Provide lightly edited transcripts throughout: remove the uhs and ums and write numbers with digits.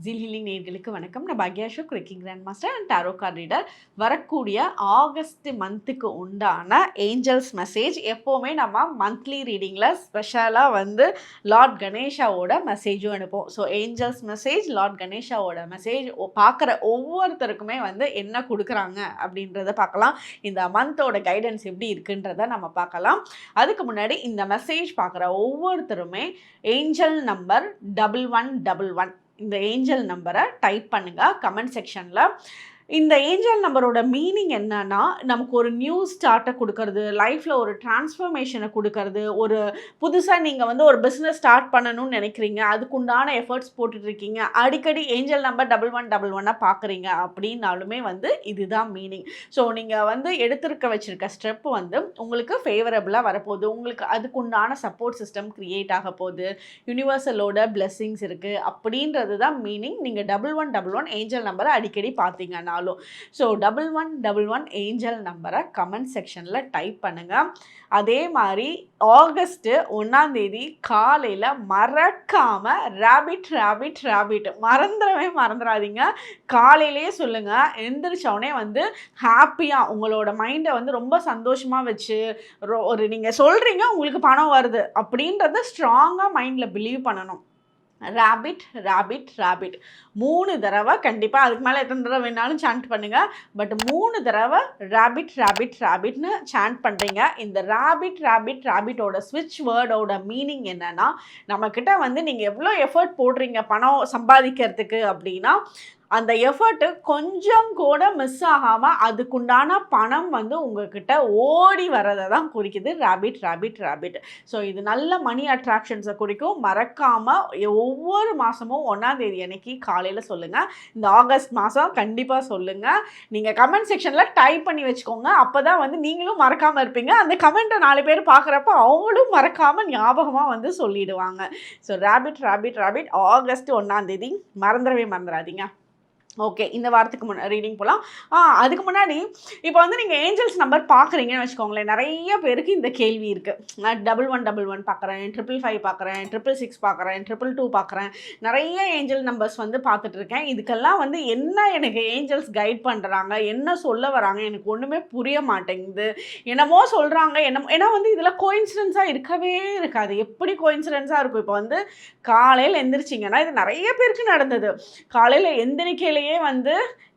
Zeal healing நேயர்களுக்கு வணக்கம். நான் பாக்யா Ashok, Reiki grand master and tarot card reader. வரக்கூடிய ஆகஸ்ட் மந்த்துக்கு உண்டான ஏஞ்சல்ஸ் மெசேஜ் எப்போவுமே நம்ம மந்த்லி ரீடிங்கில் ஸ்பெஷலாக லார்ட் கணேஷாவோட மெசேஜும் அனுப்போம். ஸோ ஏஞ்சல்ஸ் மெசேஜ், லார்ட் கணேஷாவோட மெசேஜ் பார்க்குற ஒவ்வொருத்தருக்குமே என்ன கொடுக்குறாங்க அப்படின்றத பார்க்கலாம். இந்த மந்தோட கைடன்ஸ் எப்படி இருக்குன்றத நம்ம பார்க்கலாம். அதுக்கு முன்னாடி இந்த மெசேஜ் பார்க்குற ஒவ்வொருத்தருமே ஏஞ்சல் நம்பர் 1111 இந்த ஏஞ்சல் நம்பரை டைப் பண்ணுங்கள் கமெண்ட் செக்ஷனில். இந்த ஏஞ்சல் நம்பரோட மீனிங் என்னன்னா, நமக்கு ஒரு நியூ ஸ்டார்ட்டை கொடுக்கறது, லைஃப்பில் ஒரு டிரான்ஸ்ஃபர்மேஷனை கொடுக்கறது, ஒரு புதுசாக நீங்கள் ஒரு பிஸ்னஸ் ஸ்டார்ட் பண்ணணும்னு நினைக்கிறீங்க, அதுக்குண்டான எஃபர்ட்ஸ் போட்டுட்ருக்கீங்க, அடிக்கடி ஏஞ்சல் நம்பர் 1111 பார்க்குறீங்க அப்படின்னாலுமே இதுதான் மீனிங். ஸோ நீங்கள் எடுத்திருக்க வச்சுருக்க ஸ்டெப் உங்களுக்கு ஃபேவரபுளாக வரப்போகுது, உங்களுக்கு அதுக்குண்டான சப்போர்ட் சிஸ்டம் க்ரியேட் ஆக போகுது, யூனிவர்சலோட பிளெஸ்ஸிங்ஸ் இருக்குது அப்படின்றது தான் மீனிங். நீங்கள் 1111 ஏஞ்சல் நம்பரை அடிக்கடி பார்த்தீங்கன்னா ஸோ 1111 ஏஞ்சல் நம்பரை கமெண்ட் செக்ஷனில் டைப் பண்ணுங்கள். அதே மாதிரி ஆகஸ்ட் 1 காலையில் மறக்காமல் ராபிட் மறந்துடாதீங்க. காலையிலேயே சொல்லுங்கள். எந்திரிச்சோடனே ஹாப்பியாக உங்களோட மைண்டை ரொம்ப சந்தோஷமாக வச்சு ஒரு நீங்கள் சொல்கிறீங்க உங்களுக்கு பணம் வருது அப்படின்றத ஸ்ட்ராங்காக மைண்டில் பிலீவ் பண்ணணும். ராபிட் 3 தடவை கண்டிப்பாக, அதுக்கு மேலே எத்தனை தடவை வேணாலும் சாண்ட் பண்ணுங்கள். பட் 3 தடவை ராபிட்னு சாண்ட் பண்ணுறீங்க. இந்த ராபிட்டோட ஸ்விட்ச் வேர்டோட மீனிங் என்னன்னா, நம்மக்கிட்ட நீங்கள் எவ்வளோ எஃபர்ட் போடுறீங்க பணம் சம்பாதிக்கிறதுக்கு அப்படின்னா, அந்த எஃபர்ட்டு கொஞ்சம் கூட மிஸ் ஆகாமல் அதுக்குண்டான பணம் உங்ககிட்ட ஓடி வரதை தான் குறிக்குது ராபிட். ஸோ இது நல்ல மணி அட்ராக்ஷன்ஸை குறிக்கும். மறக்காமல் ஒவ்வொரு மாதமும் 1 அன்னைக்கு காலையில் சொல்லுங்கள். இந்த ஆகஸ்ட் மாதம் கண்டிப்பாக சொல்லுங்கள். நீங்கள் கமெண்ட் செக்ஷனில் டைப் பண்ணி வச்சுக்கோங்க. அப்போ தான் நீங்களும் மறக்காமல் இருப்பீங்க. அந்த கமெண்ட்டை 4 பேர் பார்க்குறப்ப அவங்களும் மறக்காமல் ஞாபகமாக சொல்லிடுவாங்க. ஸோ ராபிட் ஆகஸ்ட் 1 மறந்துடாதீங்க. ஓகே, இந்த வாரத்துக்கு ரீடிங் போகலாம். அதுக்கு முன்னாடி இப்போ நீங்கள் ஏஞ்சல்ஸ் நம்பர் பார்க்குறீங்கன்னு வச்சுக்கோங்களேன். நிறைய பேருக்கு இந்த கேள்வி இருக்குது. நான் 1111 பார்க்குறேன், 555 பார்க்குறேன், 666 பார்க்குறேன், 222 பார்க்குறேன். நிறைய ஏஞ்சல் நம்பர்ஸ் பார்த்துட்ருக்கேன். இதுக்கெல்லாம் என்ன எனக்கு ஏஞ்சல்ஸ் கைட் பண்ணுறாங்க, என்ன சொல்ல வராங்க, எனக்கு ஒன்றுமே புரிய மாட்டேங்குது. என்னமோ சொல்கிறாங்க, ஏன்னா இதில் கோயின்சிடென்ஸாக இருக்கவே இருக்காது. எப்படி கோயின்சிடென்ஸாக இருக்கும்? இப்போ காலையில் எந்திரிச்சிங்கன்னா, இது நிறைய பேருக்கு நடந்தது. காலையில் எந்திரிக்கையிலே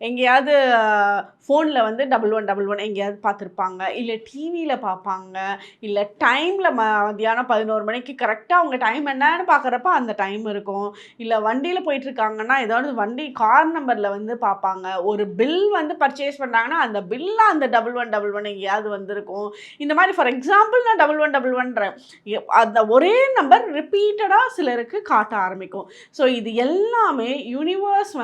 எங்கேயாவது ஃபோனில் 1111 எங்கேயாவது பார்த்துருப்பாங்க, இல்லை டிவியில் பார்ப்பாங்க, இல்லை டைமில் மதியானம் 11 மணிக்கு கரெக்டாக அவங்க டைம் என்னன்னு பார்க்குறப்ப அந்த டைம் இருக்கும். இல்லை வண்டியில் போயிட்டுருக்காங்கன்னா ஏதாவது வண்டி கார் நம்பரில் பார்ப்பாங்க. ஒரு பில் பர்ச்சேஸ் பண்ணாங்கன்னா அந்த பில்லில் அந்த 1111 எங்கேயாவது வந்திருக்கும். இந்த மாதிரி ஃபார் எக்ஸாம்பிள் நான் 1111 அந்த ஒரே நம்பர் ரிப்பீட்டடாக சிலருக்கு காட்ட ஆரம்பிக்கும். ஸோ இது எல்லாமே யூனிவர்ஸ்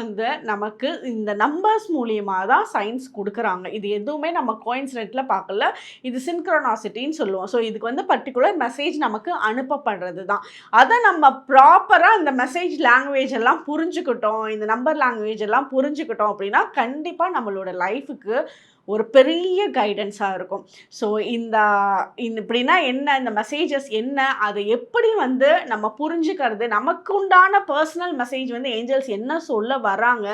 நமக்கு இந்த நம்பர்ஸ் மூலியமாக தான் சயின்ஸ் கொடுக்குறாங்க. இது எதுவுமே நம்ம கோயின்சிடென்ட்டில் பார்க்கல, இது சின்க்ரோனாசிட்டின்னு சொல்லுவோம். ஸோ இதுக்கு பர்டிகுலர் மெசேஜ் நமக்கு அனுப்பப்படுறது தான். அதை நம்ம ப்ராப்பராக இந்த மெசேஜ் லாங்குவேஜ் எல்லாம் புரிஞ்சுக்கிட்டோம், இந்த நம்பர் லாங்குவேஜ் எல்லாம் புரிஞ்சுக்கிட்டோம் அப்படின்னா கண்டிப்பாக நம்மளோட லைஃபுக்கு ஒரு பெரிய கைடன்ஸாக இருக்கும். ஸோ இப்படின்னா என்ன, இந்த மெசேஜஸ் என்ன, அதை எப்படி நம்ம புரிஞ்சுக்கிறது, நமக்கு உண்டான பர்சனல் மெசேஜ் ஏஞ்சல்ஸ் என்ன சொல்ல வராங்க,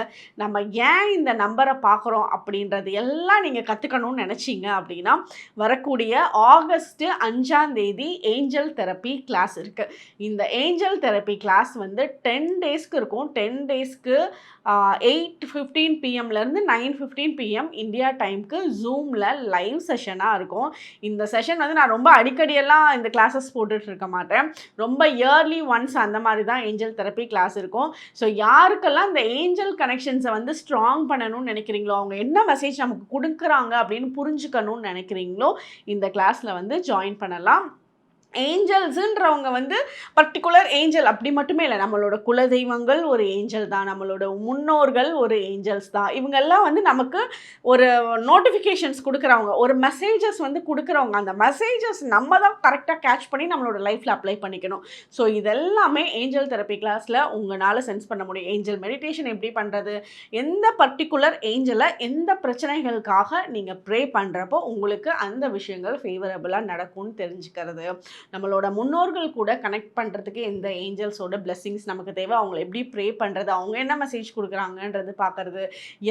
நம்ம ஏன் இந்த நம்பரை பார்க்குறோம் அப்படின்றது எல்லாம் நீங்கள் கற்றுக்கணும்னு நினச்சிங்க அப்படின்னா வரக்கூடிய ஆகஸ்ட் 5 ஏஞ்சல் தெரப்பி கிளாஸ் இருக்குது. இந்த ஏஞ்சல் தெரப்பி கிளாஸ் 10 டேஸ்க்கு இருக்கும். 10 டேஸ்க்கு 8:15 PM-லேருந்து 9:15 PM இந்தியா டைமுக்கு ஜூமில் லைவ் செஷனாக இருக்கும். இந்த செஷன் நான் ரொம்ப அடிக்கடியெல்லாம் இந்த கிளாஸஸ் போட்டுட்டு இருக்க மாட்டேன். ரொம்ப இயர்லி ஒன்ஸ் அந்த மாதிரி தான் ஏஞ்சல் தெரப்பி கிளாஸ் இருக்கும். ஸோ யாருக்கெல்லாம் இந்த ஏஞ்சல் கனெக்ஷன்ஸை ஸ்ட்ராங் பண்ணணும்னு நினைக்கிறீங்களோ, அவங்க என்ன மெசேஜ் நமக்கு கொடுக்குறாங்க அப்படின்னு புரிஞ்சுக்கணும்னு நினைக்கிறீங்களோ இந்த கிளாஸில் ஜாயின் பண்ணலாம். ஏஞ்சல்ஸுன்றவங்க பர்டிகுலர் ஏஞ்சல் அப்படி மட்டுமே இல்லை, நம்மளோட குலதெய்வங்கள் ஒரு ஏஞ்சல் தான், நம்மளோட முன்னோர்கள் ஒரு ஏஞ்சல்ஸ் தான். இவங்கெல்லாம் நமக்கு ஒரு நோட்டிஃபிகேஷன்ஸ் கொடுக்குறவங்க, ஒரு மெசேஜஸ் கொடுக்குறவங்க. அந்த மெசேஜஸ் நம்ம தான் கரெக்டாக கேட்ச் பண்ணி நம்மளோட லைஃப்பில் அப்ளை பண்ணிக்கணும். ஸோ இதெல்லாமே ஏஞ்சல் தெரப்பி கிளாஸில் உங்களால் சென்ஸ் பண்ண முடியும். ஏஞ்சல் மெடிடேஷன் எப்படி பண்ணுறது, எந்த பர்டிகுலர் ஏஞ்சலை எந்த பிரச்சனைகளுக்காக நீங்கள் ப்ரே பண்ணுறப்போ உங்களுக்கு அந்த விஷயங்கள் ஃபேவரபுளாக நடக்கும்னு தெரிஞ்சுக்கிறது, நம்மளோட முன்னோர்கள் கூட கனெக்ட் பண்ணுறதுக்கு இந்த ஏஞ்சல்ஸோட பிளெஸ்ஸிங்ஸ் நமக்கு தேவை, அவங்களை எப்படி ப்ரே பண்ணுறது, அவங்க என்ன மெசேஜ் கொடுக்குறாங்கன்றது பார்க்குறது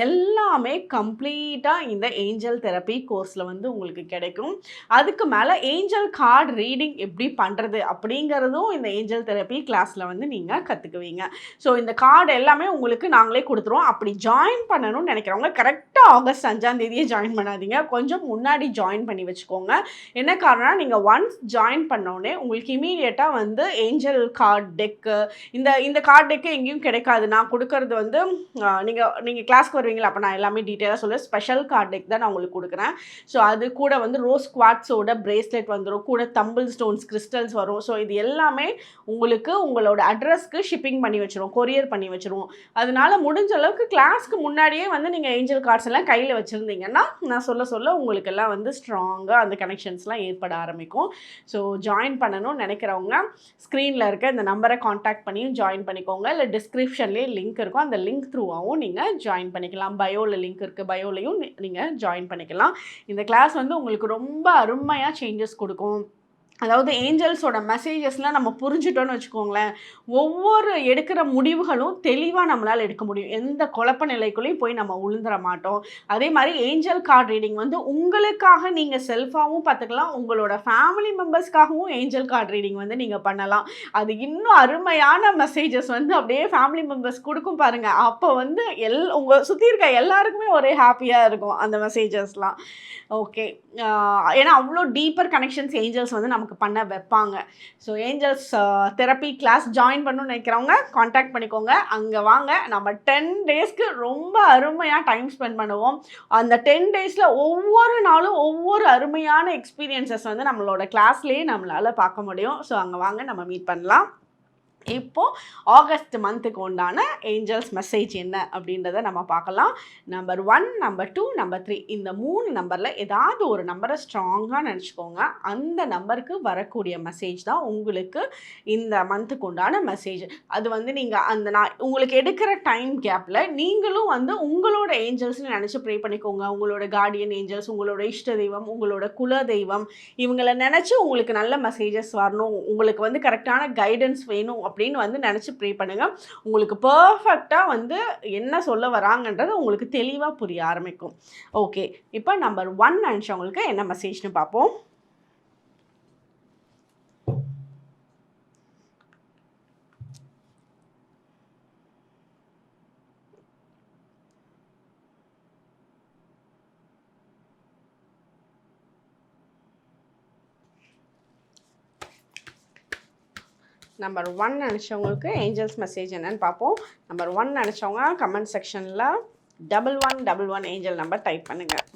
எல்லாமே கம்ப்ளீட்டாக இந்த ஏஞ்சல் தெரப்பி கோர்ஸில் வந்து உங்களுக்கு கிடைக்கும். அதுக்கு மேலே ஏஞ்சல் கார்டு ரீடிங் எப்படி பண்ணுறது அப்படிங்கிறதும் இந்த ஏஞ்சல் தெரப்பி கிளாஸில் வந்து நீங்கள் கற்றுக்குவீங்க. ஸோ இந்த கார்டு எல்லாமே உங்களுக்கு நாங்களே கொடுத்துருவோம். அப்படி ஜாயின் பண்ணணும்னு நினைக்கிறவங்க கரெக்டாக ஆகஸ்ட் 5ஆம் தேதியே ஜாயின் பண்ணாதீங்க, கொஞ்சம் முன்னாடி ஜாயின் பண்ணி வச்சுக்கோங்க. என்ன காரணம்னா நீங்கள் ஒன்ஸ் ஜாயின் பண்ணோடனே உங்களுக்கு இமீடியட்டாக வந்து ஏஞ்சல் கார்டு டெக்கு, இந்த கார்டு டெக்கு எங்கேயும் கிடைக்காது. நான் கொடுக்கறது வந்து நீங்கள் கிளாஸ்க்கு வருவீங்களா, அப்போ நான் எல்லாமே டீட்டெயிலாக சொல்லுவேன். ஸ்பெஷல் கார்டு டெக் தான் நான் உங்களுக்கு கொடுக்குறேன். ஸோ அது கூட வந்து ரோஸ் குவாட்ஸோட பிரேஸ்லெட் வந்துடும், கூட தம்பிள் ஸ்டோன்ஸ் கிறிஸ்டல்ஸ் வரும். ஸோ இது எல்லாமே உங்களுக்கு உங்களோட அட்ரஸ்க்கு ஷிப்பிங் பண்ணி வச்சுருவோம், கொரியர் பண்ணி வச்சுருவோம். அதனால முடிஞ்ச அளவுக்கு கிளாஸ்க்கு முன்னாடியே வந்து நீங்கள் ஏஞ்சல் கார்ட்ஸ் எல்லாம் கையில் வச்சுருந்தீங்கன்னா நான் சொல்ல உங்களுக்கெல்லாம் வந்து ஸ்ட்ராங்காக அந்த கனெக்ஷன்ஸ்லாம் ஏற்பட ஆரம்பிக்கும். ஸோ ஜாயின் பண்ணணும்னு நினைக்கிறவங்க ஸ்க்ரீனில் இருக்க இந்த நம்பரை காண்டாக்ட் பண்ணியும் ஜாயின் பண்ணிக்கோங்க, இல்லை டிஸ்கிரிப்ஷன்லேயே லிங்க் இருக்கும், அந்த லிங்க் த்ரூவாகவும் நீங்கள் ஜாயின் பண்ணிக்கலாம். பயோவில் லிங்க் இருக்குது, பயோலையும் நீங்கள் ஜாயின் பண்ணிக்கலாம். இந்த கிளாஸ் வந்து உங்களுக்கு ரொம்ப அருமையாக சேஞ்சஸ் கொடுக்கும். அதாவது ஏஞ்சல்ஸோட மெசேஜஸ்லாம் நம்ம புரிஞ்சுட்டோன்னு வச்சுக்கோங்களேன், ஒவ்வொரு எடுக்கிற முடிவுகளும் தெளிவாக நம்மளால் எடுக்க முடியும், எந்த குழப்ப நிலைக்குள்ளேயும் போய் நம்ம உளுந்துட மாட்டோம். அதே மாதிரி ஏஞ்சல் கார்டு ரீடிங் வந்து உங்களுக்காக நீங்கள் செல்ஃபாகவும் பார்த்துக்கலாம், உங்களோட ஃபேமிலி மெம்பர்ஸ்க்காகவும் ஏஞ்சல் கார்டு ரீடிங் வந்து நீங்கள் பண்ணலாம். அது இன்னும் அருமையான மெசேஜஸ் வந்து அப்படியே ஃபேமிலி மெம்பர்ஸ் கொடுக்கும் பாருங்கள். அப்போ வந்து உங்கள் சுற்றி இருக்க எல்லாருக்குமே ஒரே ஹாப்பியாக இருக்கும் அந்த மெசேஜஸ்லாம். ஓகே, ஏன்னா அவ்வளோ டீப்பர் கனெக்ஷன்ஸ் ஏஞ்சல்ஸ் வந்து நமக்கு பண்ண வைப்பாங்க. So angels therapy class join பண்ணணும்னு நினைக்கிறவங்க காண்டாக்ட் பண்ணிக்கோங்க, அங்கே வாங்க. நம்ம 10 டேஸ்க்கு ரொம்ப அருமையாக டைம் ஸ்பெண்ட் பண்ணுவோம். அந்த 10 டேஸில் ஒவ்வொரு நாளும் ஒவ்வொரு அருமையான எக்ஸ்பீரியன்ஸஸ் வந்து நம்மளோட கிளாஸ்லேயே நம்மளால் பார்க்க முடியும். ஸோ அங்கே வாங்க, நம்ம மீட் பண்ணலாம். இப்போது ஆகஸ்ட் மந்த்துக்கு உண்டான ஏஞ்சல்ஸ் மெசேஜ் என்ன அப்படின்றத நம்ம பார்க்கலாம். நம்பர் 1, நம்பர் 2, நம்பர் 3 இந்த 3 நம்பரில் ஏதாவது ஒரு நம்பரை ஸ்ட்ராங்காக நினச்சிக்கோங்க. அந்த நம்பருக்கு வரக்கூடிய மெசேஜ் தான் உங்களுக்கு இந்த மந்த்துக்கு உண்டான மெசேஜ். அது வந்து நீங்கள் உங்களுக்கு எடுக்கிற டைம் கேப்பில் நீங்களும் வந்து உங்களோட ஏஞ்சல்ஸ்னு நினச்சி ப்ரே பண்ணிக்கோங்க. உங்களோட கார்டியன் ஏஞ்சல்ஸ், உங்களோட இஷ்ட தெய்வம், உங்களோட குல தெய்வம், இவங்களை நினச்சி உங்களுக்கு நல்ல மெசேஜஸ் வரணும், உங்களுக்கு வந்து கரெக்டான கைடன்ஸ் வேணும் அப்படின்னு வந்து நினச்சி ப்ரே பண்ணுங்கள். உங்களுக்கு பர்ஃபெக்டாக வந்து என்ன சொல்ல வராங்கன்றது உங்களுக்கு தெளிவாக புரிய ஆரம்பிக்கும். ஓகே, இப்போ நம்பர் 1 நினச்சவங்களுக்கு என்ன மெசேஜ்னு பார்ப்போம். நம்பர் 1 நினச்சவங்களுக்கு ஏஞ்சல்ஸ் மெசேஜ் என்னன்னு பார்ப்போம். நம்பர் 1 நினச்சவங்க கமெண்ட் செக்ஷனில் 1111 ஏஞ்சல் நம்பர் டைப் பண்ணுங்கள்.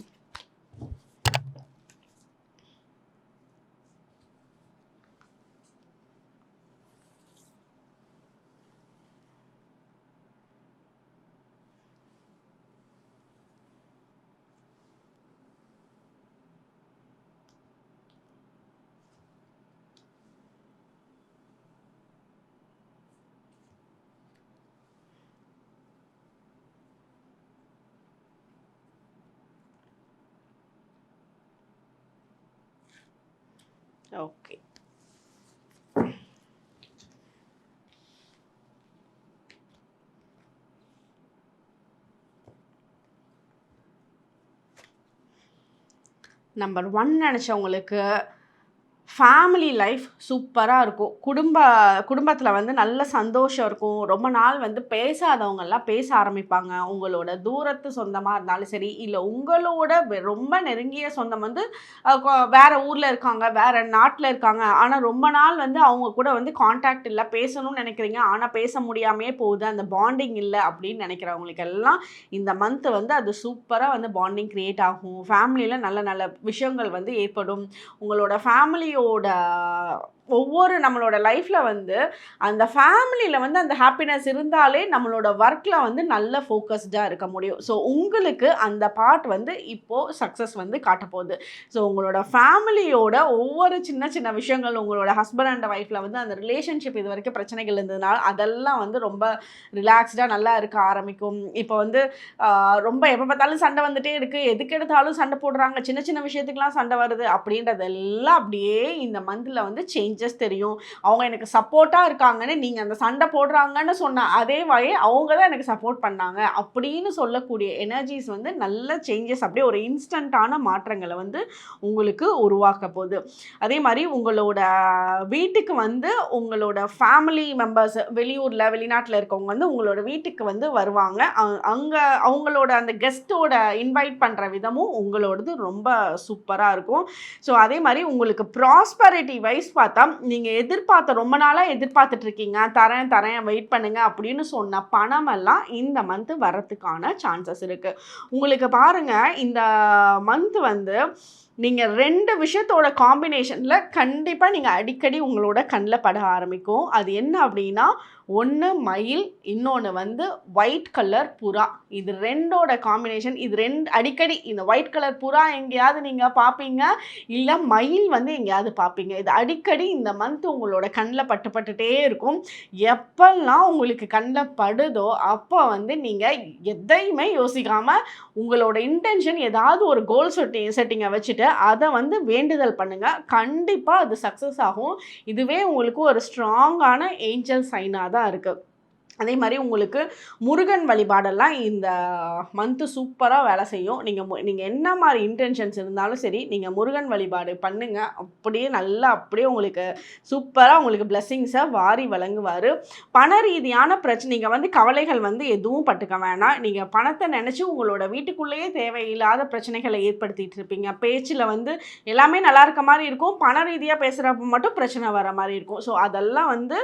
ஓகே, நம்பர் 1 நினச்சவங்களுக்கு ஃபேமிலி லைஃப் சூப்பராக இருக்கும். குடும்பத்தில் வந்து நல்ல சந்தோஷம் இருக்கும். ரொம்ப நாள் வந்து பேசாதவங்கெல்லாம் பேச ஆரம்பிப்பாங்க. உங்களோட தூரத்து சொந்தமாக இருந்தாலும் சரி, இல்லை உங்களோட ரொம்ப நெருங்கிய சொந்தம் வந்து வேறு ஊரில் இருக்காங்க, வேறு நாட்டில் இருக்காங்க, ஆனால் ரொம்ப நாள் வந்து அவங்க கூட வந்து கான்டாக்ட் இல்லை, பேசணும்னு நினைக்கிறீங்க ஆனால் பேச முடியாமையே போகுது, அந்த பாண்டிங் இல்லை அப்படின்னு நினைக்கிறவங்களுக்கு எல்லாம் இந்த மந்த்து வந்து அது சூப்பராக வந்து பாண்டிங் க்ரியேட் ஆகும். ஃபேமிலியில் நல்ல நல்ல விஷயங்கள் வந்து ஏற்படும். உங்களோட ஃபேமிலியோட ஒவ்வொரு நம்மளோட லைஃப்பில் வந்து அந்த ஃபேமிலியில் வந்து அந்த ஹாப்பினஸ் இருந்தாலே நம்மளோட ஒர்க்கில் வந்து நல்ல ஃபோக்கஸ்டாக இருக்க முடியும். ஸோ உங்களுக்கு அந்த பார்ட் வந்து இப்போது சக்ஸஸ் வந்து காட்டப்போகுது. ஸோ உங்களோட ஃபேமிலியோட ஒவ்வொரு சின்ன சின்ன விஷயங்கள், உங்களோட ஹஸ்பண்ட் அண்ட் ஒய்ஃபில் வந்து அந்த ரிலேஷன்ஷிப் இது வரைக்கும் பிரச்சனைகள் இருந்ததுனால அதெல்லாம் வந்து ரொம்ப ரிலாக்ஸ்டாக நல்லா இருக்க ஆரம்பிக்கும். இப்போ வந்து ரொம்ப எப்போ பார்த்தாலும் சண்டை வந்துகிட்டே இருக்குது, எதுக்கு எடுத்தாலும் சண்டை போடுறாங்க, சின்ன சின்ன விஷயத்துக்கெலாம் சண்டை வருது அப்படின்றதெல்லாம் அப்படியே இந்த மந்தில் வந்து சேஞ்ச் சேஞ்சஸ் தெரியும். அவங்க எனக்கு சப்போர்ட்டாக இருக்காங்கன்னு நீங்கள் அந்த சண்டை போடுறாங்கன்னு சொன்ன அதே வாயே அவங்க தான் எனக்கு சப்போர்ட் பண்ணாங்க அப்படின்னு சொல்லக்கூடிய எனர்ஜிஸ் வந்து நல்ல சேஞ்சஸ், அப்படியே ஒரு இன்ஸ்டண்ட்டான மாற்றங்களை வந்து உங்களுக்கு உருவாக்க போகுது. அதே மாதிரி உங்களோட வீட்டுக்கு வந்து உங்களோட ஃபேமிலி மெம்பர்ஸ் வெளியூரில் வெளிநாட்டில் இருக்கவங்க வந்து உங்களோட வீட்டுக்கு வந்து வருவாங்க. அங்கே அவங்களோட அந்த கெஸ்ட்டோட இன்வைட் பண்ணுற விதமும் உங்களோடது ரொம்ப சூப்பராக இருக்கும். ஸோ அதே மாதிரி உங்களுக்கு ப்ராஸ்பரிட்டி வைஸ் பார்த்தா நீங்கள் ரொம்ப நாளாக எதிர்பார்த்துட்டு இருக்கீங்க, தரேன் தரேன் வெயிட் பண்ணுங்க அப்படின்னு சொன்ன பணமெல்லாம் இந்த மந்த் வரத்துக்கான சான்சஸ் இருக்குது. உங்களுக்கு பாருங்கள், இந்த மந்த் வந்து நீங்கள் 2 விஷயத்தோட காம்பினேஷனில் கண்டிப்பாக நீங்கள் அடிக்கடி உங்களோட கண்ணில் பட ஆரம்பிக்கும். அது என்ன அப்படின்னா, ஒன்று மயில், இன்னொன்று வந்து ஒயிட் கலர் புறா. இது 2ஓட காம்பினேஷன். இது 2 அடிக்கடி இந்த ஒயிட் கலர் புறா எங்கேயாவது நீங்கள் பார்ப்பீங்க, இல்லை மயில் வந்து எங்கேயாவது பார்ப்பீங்க. இது அடிக்கடி இந்த மந்த் உங்களோட கண்ணில் பட்டுட்டே இருக்கும். எப்பெல்லாம் உங்களுக்கு கண்ணில் படுதோ அப்போ வந்து நீங்கள் எதையுமே யோசிக்காமல் உங்களோட இன்டென்ஷன் ஏதாவது ஒரு கோல் செட்டிங்கை வச்சுட்டு அதை வந்து வேண்டுதல் பண்ணுங்கள். கண்டிப்பாக அது சக்ஸஸ் ஆகும். இதுவே உங்களுக்கு ஒரு ஸ்ட்ராங்கான ஏஞ்சல் சைனாக தான் இருக்குது. அதே மாதிரி உங்களுக்கு முருகன் வழிபாடெல்லாம் இந்த மந்த்து சூப்பராக வேலை செய்யும். நீங்கள் என்ன மாதிரி இன்டென்ஷன்ஸ் இருந்தாலும் சரி, நீங்கள் முருகன் வழிபாடு பண்ணுங்கள். அப்படியே நல்லா அப்படியே உங்களுக்கு சூப்பராக உங்களுக்கு பிளெஸ்ஸிங்ஸை வாரி வழங்குவார். பண ரீதியான பிரச்சனை நீங்கள் வந்து கவலைகள் வந்து எதுவும் பட்டுக்க வேணாம். நீங்கள் பணத்தை நினச்சி உங்களோட வீட்டுக்குள்ளேயே தேவையில்லாத பிரச்சனைகளை ஏற்படுத்திகிட்டு இருப்பீங்க. பேச்சில் வந்து எல்லாமே நல்லா இருக்க மாதிரி இருக்கும், பண ரீதியாக பேசுகிறப்ப மட்டும் பிரச்சனை வர மாதிரி இருக்கும். ஸோ அதெல்லாம் வந்து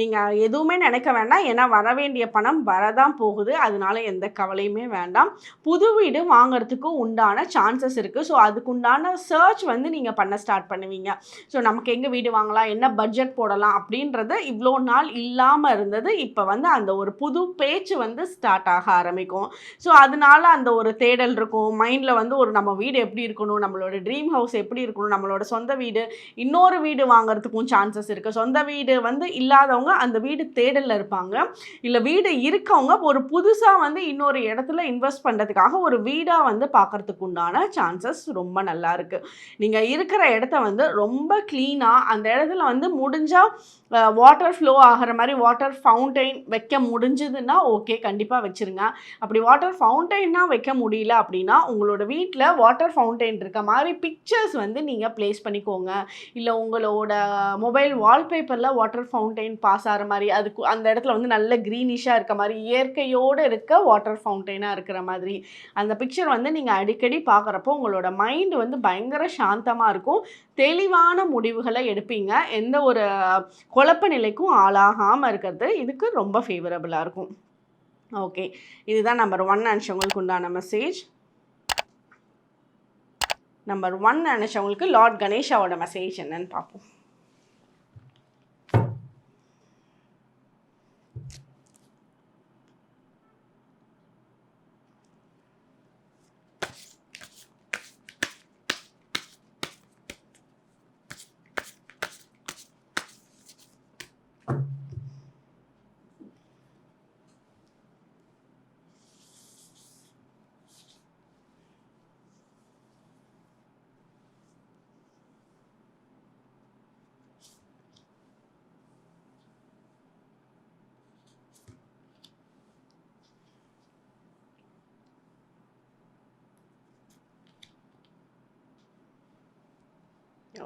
நீங்கள் எதுவுமே நினைக்க வேண்டாம். ஏன்னா வர வேண்டிய பணம் வரதான் போகுது. அதனால எந்த கவலையுமே வேண்டாம். புது வீடு வாங்குறதுக்கு உண்டான சான்சஸ் இருக்குது. ஸோ அதுக்கு உண்டான சர்ச் வந்து நீங்கள் பண்ண ஸ்டார்ட் பண்ணுவீங்க. ஸோ நமக்கு எங்கே வீடு வாங்கலாம், என்ன பட்ஜெட் போடலாம் அப்படின்றது இவ்வளோ நாள் இல்லாமல் இருந்தது. இப்போ வந்து அந்த ஒரு புது பேச்சு வந்து ஸ்டார்ட் ஆக ஆரம்பிக்கும். ஸோ அதனால அந்த ஒரு தேடல் இருக்கும் மைண்டில் வந்து ஒரு நம்ம வீடு எப்படி இருக்கணும், நம்மளோட ட்ரீம் ஹவுஸ் எப்படி இருக்கணும், நம்மளோட சொந்த வீடு, இன்னொரு வீடு வாங்குறதுக்கும் சான்சஸ் இருக்குது. சொந்த வீடு வந்து இல்லாதவங்க அந்த வீடு தேடலில் இருப்பாங்க. இல்லை வீடு இருக்கவங்க ஒரு புதுசாக வந்து இன்னொரு இடத்துல இன்வெஸ்ட் பண்ணுறதுக்காக ஒரு வீடாக வந்து பார்க்குறதுக்கு உண்டான சான்சஸ் ரொம்ப நல்லா இருக்குது. நீங்கள் இருக்கிற இடத்த வந்து ரொம்ப க்ளீனாக அந்த இடத்துல வந்து முடிஞ்சால் வாட்டர் ஃப்ளோ ஆகிற மாதிரி வாட்டர் ஃபவுண்டைன் வைக்க முடிஞ்சதுன்னா ஓகே, கண்டிப்பாக வச்சுருங்க. அப்படி வாட்டர் ஃபவுண்டைனாக வைக்க முடியல அப்படின்னா உங்களோட வீட்டில் வாட்டர் ஃபவுண்டைன் இருக்க மாதிரி பிக்சர்ஸ் வந்து நீங்கள் ப்ளேஸ் பண்ணிக்கோங்க. இல்லை உங்களோட மொபைல் வால்பேப்பரில் வாட்டர் ஃபவுண்டைன் பாஸ் ஆகிற மாதிரி அதுக்கு அந்த இடத்துல வந்து நல்ல க்ரீனிஷாக இருக்க மாதிரி இயற்கையோடு இருக்க வாட்டர் ஃபவுண்டைனாக இருக்கிற மாதிரி அந்த பிக்சர் வந்து நீங்கள் அடிக்கடி பார்க்குறப்போ உங்களோட மைண்டு வந்து பயங்கர சாந்தமாக இருக்கும். தெளிவான முடிவுகளை எடுப்பீங்க. எந்த ஒரு குழப்ப நிலைக்கும் ஆளாகாமல் இருக்கிறது இதுக்கு ரொம்ப ஃபேவரபுளாக இருக்கும். ஓகே, இதுதான் நம்பர் 1 நினச்சவங்களுக்கு உண்டான மெசேஜ். நம்பர் 1 நினச்சவங்களுக்கு லார்ட் கணேஷாவோட மெசேஜ் என்னன்னு பார்ப்போம்.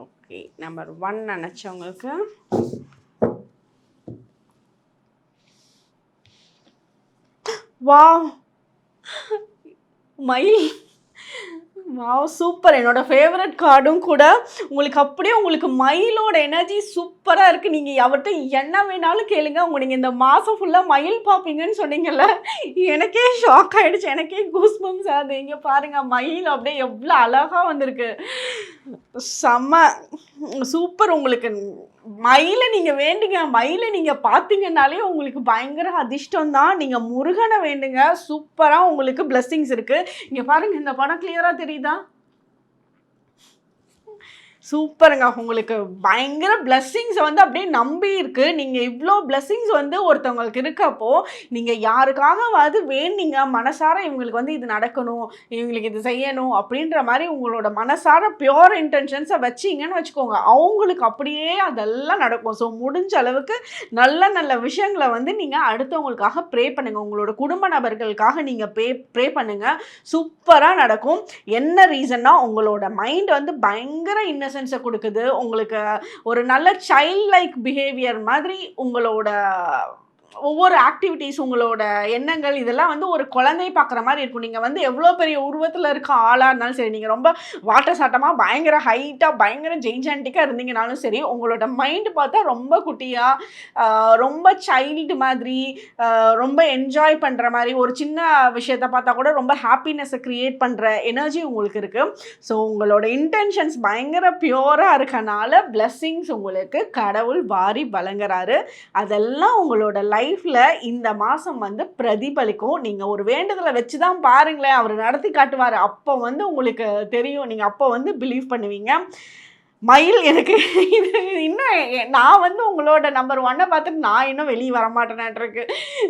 ஓகே, நம்பர் 1 நினச்சவங்களுக்கு வாவ் மயில், வாவ் சூப்பர். என்னோட ஃபேவரட் கார்டும் கூட. உங்களுக்கு மயிலோட எனர்ஜி சூப்பராக இருக்குது. நீங்கள் அவர்கிட்ட என்ன வேணாலும் கேளுங்க. நீங்கள் இந்த மாதம் ஃபுல்லாக மயில் பார்ப்பீங்கன்னு சொன்னீங்கல்ல, எனக்கே ஷாக் ஆகிடுச்சு. எனக்கே கூஸ் பம்ப்ஸ் ஆகுது. இங்கே பாருங்கள், மயில் அப்படியே எவ்வளோ அழகாக வந்திருக்கு. செம்ம சூப்பர். உங்களுக்கு மயிலை நீங்கள் வேண்டுங்க. மயிலை நீங்கள் பார்த்தீங்கன்னாலே உங்களுக்கு பயங்கர அதிர்ஷ்டம் தான். நீங்கள் முருகனை வேண்டுங்க, சூப்பராக உங்களுக்கு பிளெஸ்ஸிங்ஸ் இருக்குது. இங்கே பாருங்கள், இந்த படம் கிளியராக தெரியுதா? சூப்பருங்க. உங்களுக்கு பயங்கர பிளெஸ்ஸிங்ஸ் வந்து அப்படியே நம்பி இருக்கு. நீங்க இவ்ளோ பிளெஸ்ஸிங்ஸ் வந்து ஒருத்தவங்களுக்கு இருக்கப்போ, நீங்க யாருக்காகவாது வேண்டிங்க மனசார இவங்களுக்கு வந்து இது நடக்கணும், இவங்களுக்கு இது செய்யணும் அப்படின்ற மாரி உங்களோட மனசார பியூர் இன்டென்ஷன்ஸ வச்சீங்கன்னு வச்சுக்கோங்க. அவங்களுக்கு அப்படியே அதெல்லாம் நடக்கும். ஸோ முடிஞ்ச அளவுக்கு நல்ல நல்ல விஷயங்கள வந்து நீங்க அடுத்தவங்களுக்காக ப்ரே பண்ணுங்க. உங்களோட குடும்ப நபர்களுக்காக நீங்க ப்ரே பண்ணுங்க. சூப்பரா நடக்கும். என்ன ரீசன்னா உங்களோட மைண்ட் வந்து பயங்கர இன்னசென்ஸை கொடுக்குது. உங்களுக்கு ஒரு நல்ல சைல்ட் லைக் பிஹேவியர் மாதிரி உங்களோட ஒவ்வொரு ஆக்டிவிட்டீஸ், உங்களோட எண்ணங்கள் இதெல்லாம் வந்து ஒரு குழந்தை பார்க்குற மாதிரி இருக்கும். நீங்கள் வந்து எவ்வளோ பெரிய உருவத்தில் இருக்க ஆளாக இருந்தாலும் சரி, நீங்கள் ரொம்ப வாட்ட சாட்டமாக பயங்கர ஹைட்டாக பயங்கர ஜெயிஜான்டிக்காக இருந்தீங்கனாலும் சரி, உங்களோட மைண்டு பார்த்தா ரொம்ப குட்டியாக ரொம்ப சைல்டு மாதிரி ரொம்ப என்ஜாய் பண்ணுற மாதிரி ஒரு சின்ன விஷயத்தை பார்த்தா கூட ரொம்ப ஹாப்பினஸை க்ரியேட் பண்ணுற எனர்ஜி உங்களுக்கு இருக்குது. ஸோ உங்களோட இன்டென்ஷன்ஸ் பயங்கர பியூராக இருக்கனால பிளெஸ்ஸிங்ஸ் உங்களுக்கு கடவுள் வாரி வழங்குறாரு. அதெல்லாம் உங்களோட லைஃப்பில் இந்த மாதம் வந்து பிரதிபலிக்கும். நீங்கள் ஒரு வேண்டுதலை வச்சு தான் பாருங்களேன், அவர் நடத்தி காட்டுவார். அப்போ வந்து உங்களுக்கு தெரியும், நீங்கள் அப்போ வந்து பிலீவ் பண்ணுவீங்க. மயில் எனக்கு இது இன்னும் நான் வந்து உங்களோட நம்பர் 1 பார்த்துட்டு நான் இன்னும் வெளியே வரமாட்டேனான்ருக்கு.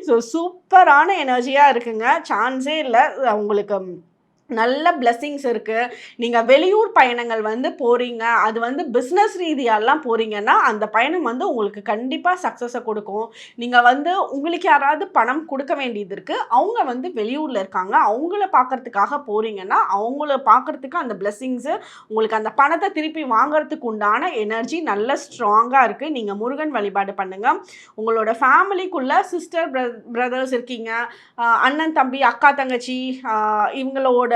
ஸோ சூப்பரான எனர்ஜியாக இருக்குங்க, சான்ஸே இல்லை. உங்களுக்கு நல்ல பிளெஸ்ஸிங்ஸ் இருக்குது. நீங்கள் வெளியூர் பயணங்கள் வந்து போகிறீங்க, அது வந்து பிஸ்னஸ் ரீதியாலாம் போகிறீங்கன்னா அந்த பயணம் வந்து உங்களுக்கு கண்டிப்பாக சக்ஸஸை கொடுக்கும். நீங்கள் வந்து உங்களுக்கு யாராவது பணம் கொடுக்க வேண்டியது இருக்குது, அவங்க வந்து வெளியூரில் இருக்காங்க, அவங்கள பார்க்குறதுக்காக போகிறீங்கன்னா அவங்கள பார்க்குறதுக்கு அந்த பிளெஸ்ஸிங்ஸு உங்களுக்கு அந்த பணத்தை திருப்பி வாங்கிறதுக்கு உண்டான எனர்ஜி நல்ல ஸ்ட்ராங்காக இருக்குது. நீங்கள் முருகன் வழிபாடு பண்ணுங்கள். உங்களோட ஃபேமிலிக்குள்ளே சிஸ்டர் பிரதர்ஸ் இருக்கீங்க, அண்ணன் தம்பி அக்கா தங்கச்சி, இவங்களோட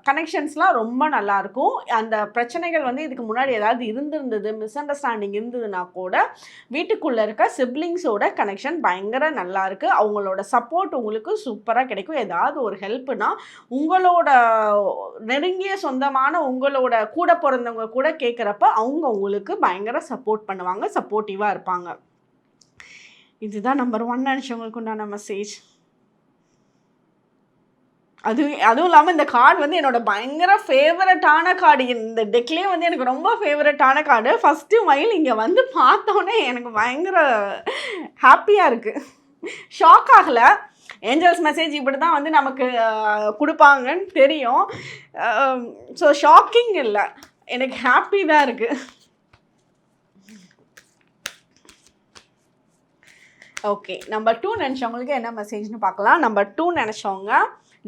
கனெக்ஷன்ஸ்லாம் ரொம்ப நல்லாயிருக்கும். அந்த பிரச்சனைகள் வந்து இதுக்கு முன்னாடி ஏதாவது இருந்திருந்தது, மிஸ் அண்டர்ஸ்டாண்டிங் இருந்ததுன்னா கூட வீட்டுக்குள்ளே இருக்க சிப்ளிங்ஸோட கனெக்ஷன் பயங்கர நல்லா இருக்குது. அவங்களோட சப்போர்ட் உங்களுக்கு சூப்பராக கிடைக்கும். ஏதாவது ஒரு ஹெல்ப்னா உங்களோட நெருங்கிய சொந்தமான உங்களோட கூட பிறந்தவங்க கூட கேட்குறப்ப அவங்க உங்களுக்கு பயங்கர சப்போர்ட் பண்ணுவாங்க, சப்போர்ட்டிவாக இருப்பாங்க. இதுதான் நம்பர் 1 நினச்சவங்களுக்கு உண்டான மெசேஜ். அதுவும் இல்லாமல் இந்த கார்டு வந்து என்னோட பயங்கர ஃபேவரட்டான கார்டு. இந்த டெக்லேயே வந்து எனக்கு ரொம்ப ஃபேவரட்டான கார்டு. ஃபஸ்ட்டு மயில் இங்கே வந்து பார்த்தோன்னே எனக்கு பயங்கர ஹாப்பியாக இருக்குது. ஷாக் ஆகலை. ஏஞ்சல்ஸ் மெசேஜ் இப்படி தான் வந்து நமக்கு கொடுப்பாங்கன்னு தெரியும். ஸோ ஷாக்கிங் இல்லை, எனக்கு ஹாப்பி தான் இருக்குது. ஓகே, நம்பர் 2 நினச்சவங்களுக்கு என்ன மெசேஜ்னு பார்க்கலாம். நம்பர் 2 நினச்சவங்க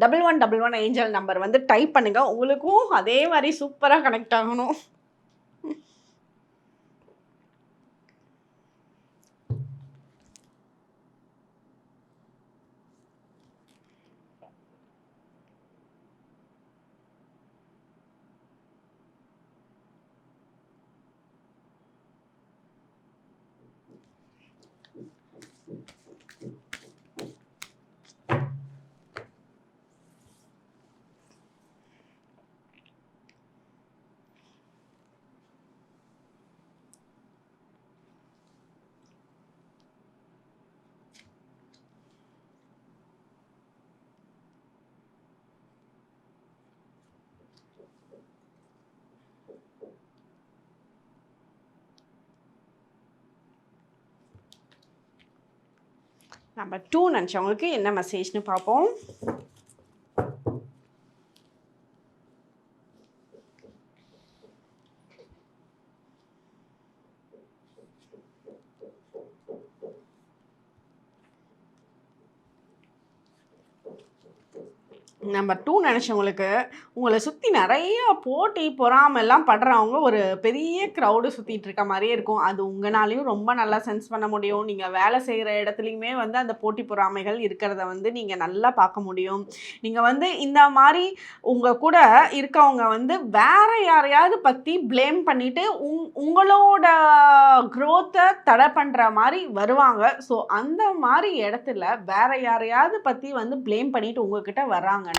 1111 ஏஞ்சல் நம்பர் வந்து டைப் பண்ணுங்கள். உங்களுக்கும் அதே மாதிரி சூப்பராக கனெக்ட் ஆகணும். நம்பர் 2 நினச்சவங்களுக்கு என்ன மெசேஜ்னு பார்ப்போம். நம்பர் 2 நினச்சவங்களுக்கு உங்களை சுற்றி நிறைய போட்டி பொறாமெல்லாம் படுறவங்க ஒரு பெரிய க்ரௌடு சுற்றிட்டு இருக்க மாதிரியே இருக்கும். அது உங்களாலையும் ரொம்ப நல்லா சென்ஸ் பண்ண முடியும். நீங்கள் வேலை செய்கிற இடத்துலையுமே வந்து அந்த போட்டி பொறாமைகள் இருக்கிறத வந்து நீங்கள் நல்லா பார்க்க முடியும். நீங்கள் வந்து இந்த மாதிரி உங்கள் கூட இருக்கவங்க வந்து வேறு யாரையாவது பற்றி ப்ளேம் பண்ணிவிட்டு உங்களோட க்ரோத்தை தடை பண்ணுற மாதிரி வருவாங்க. ஸோ அந்த மாதிரி இடத்துல வேறு யாரையாவது பற்றி வந்து ப்ளேம் பண்ணிவிட்டு உங்ககிட்ட வராங்கன்னா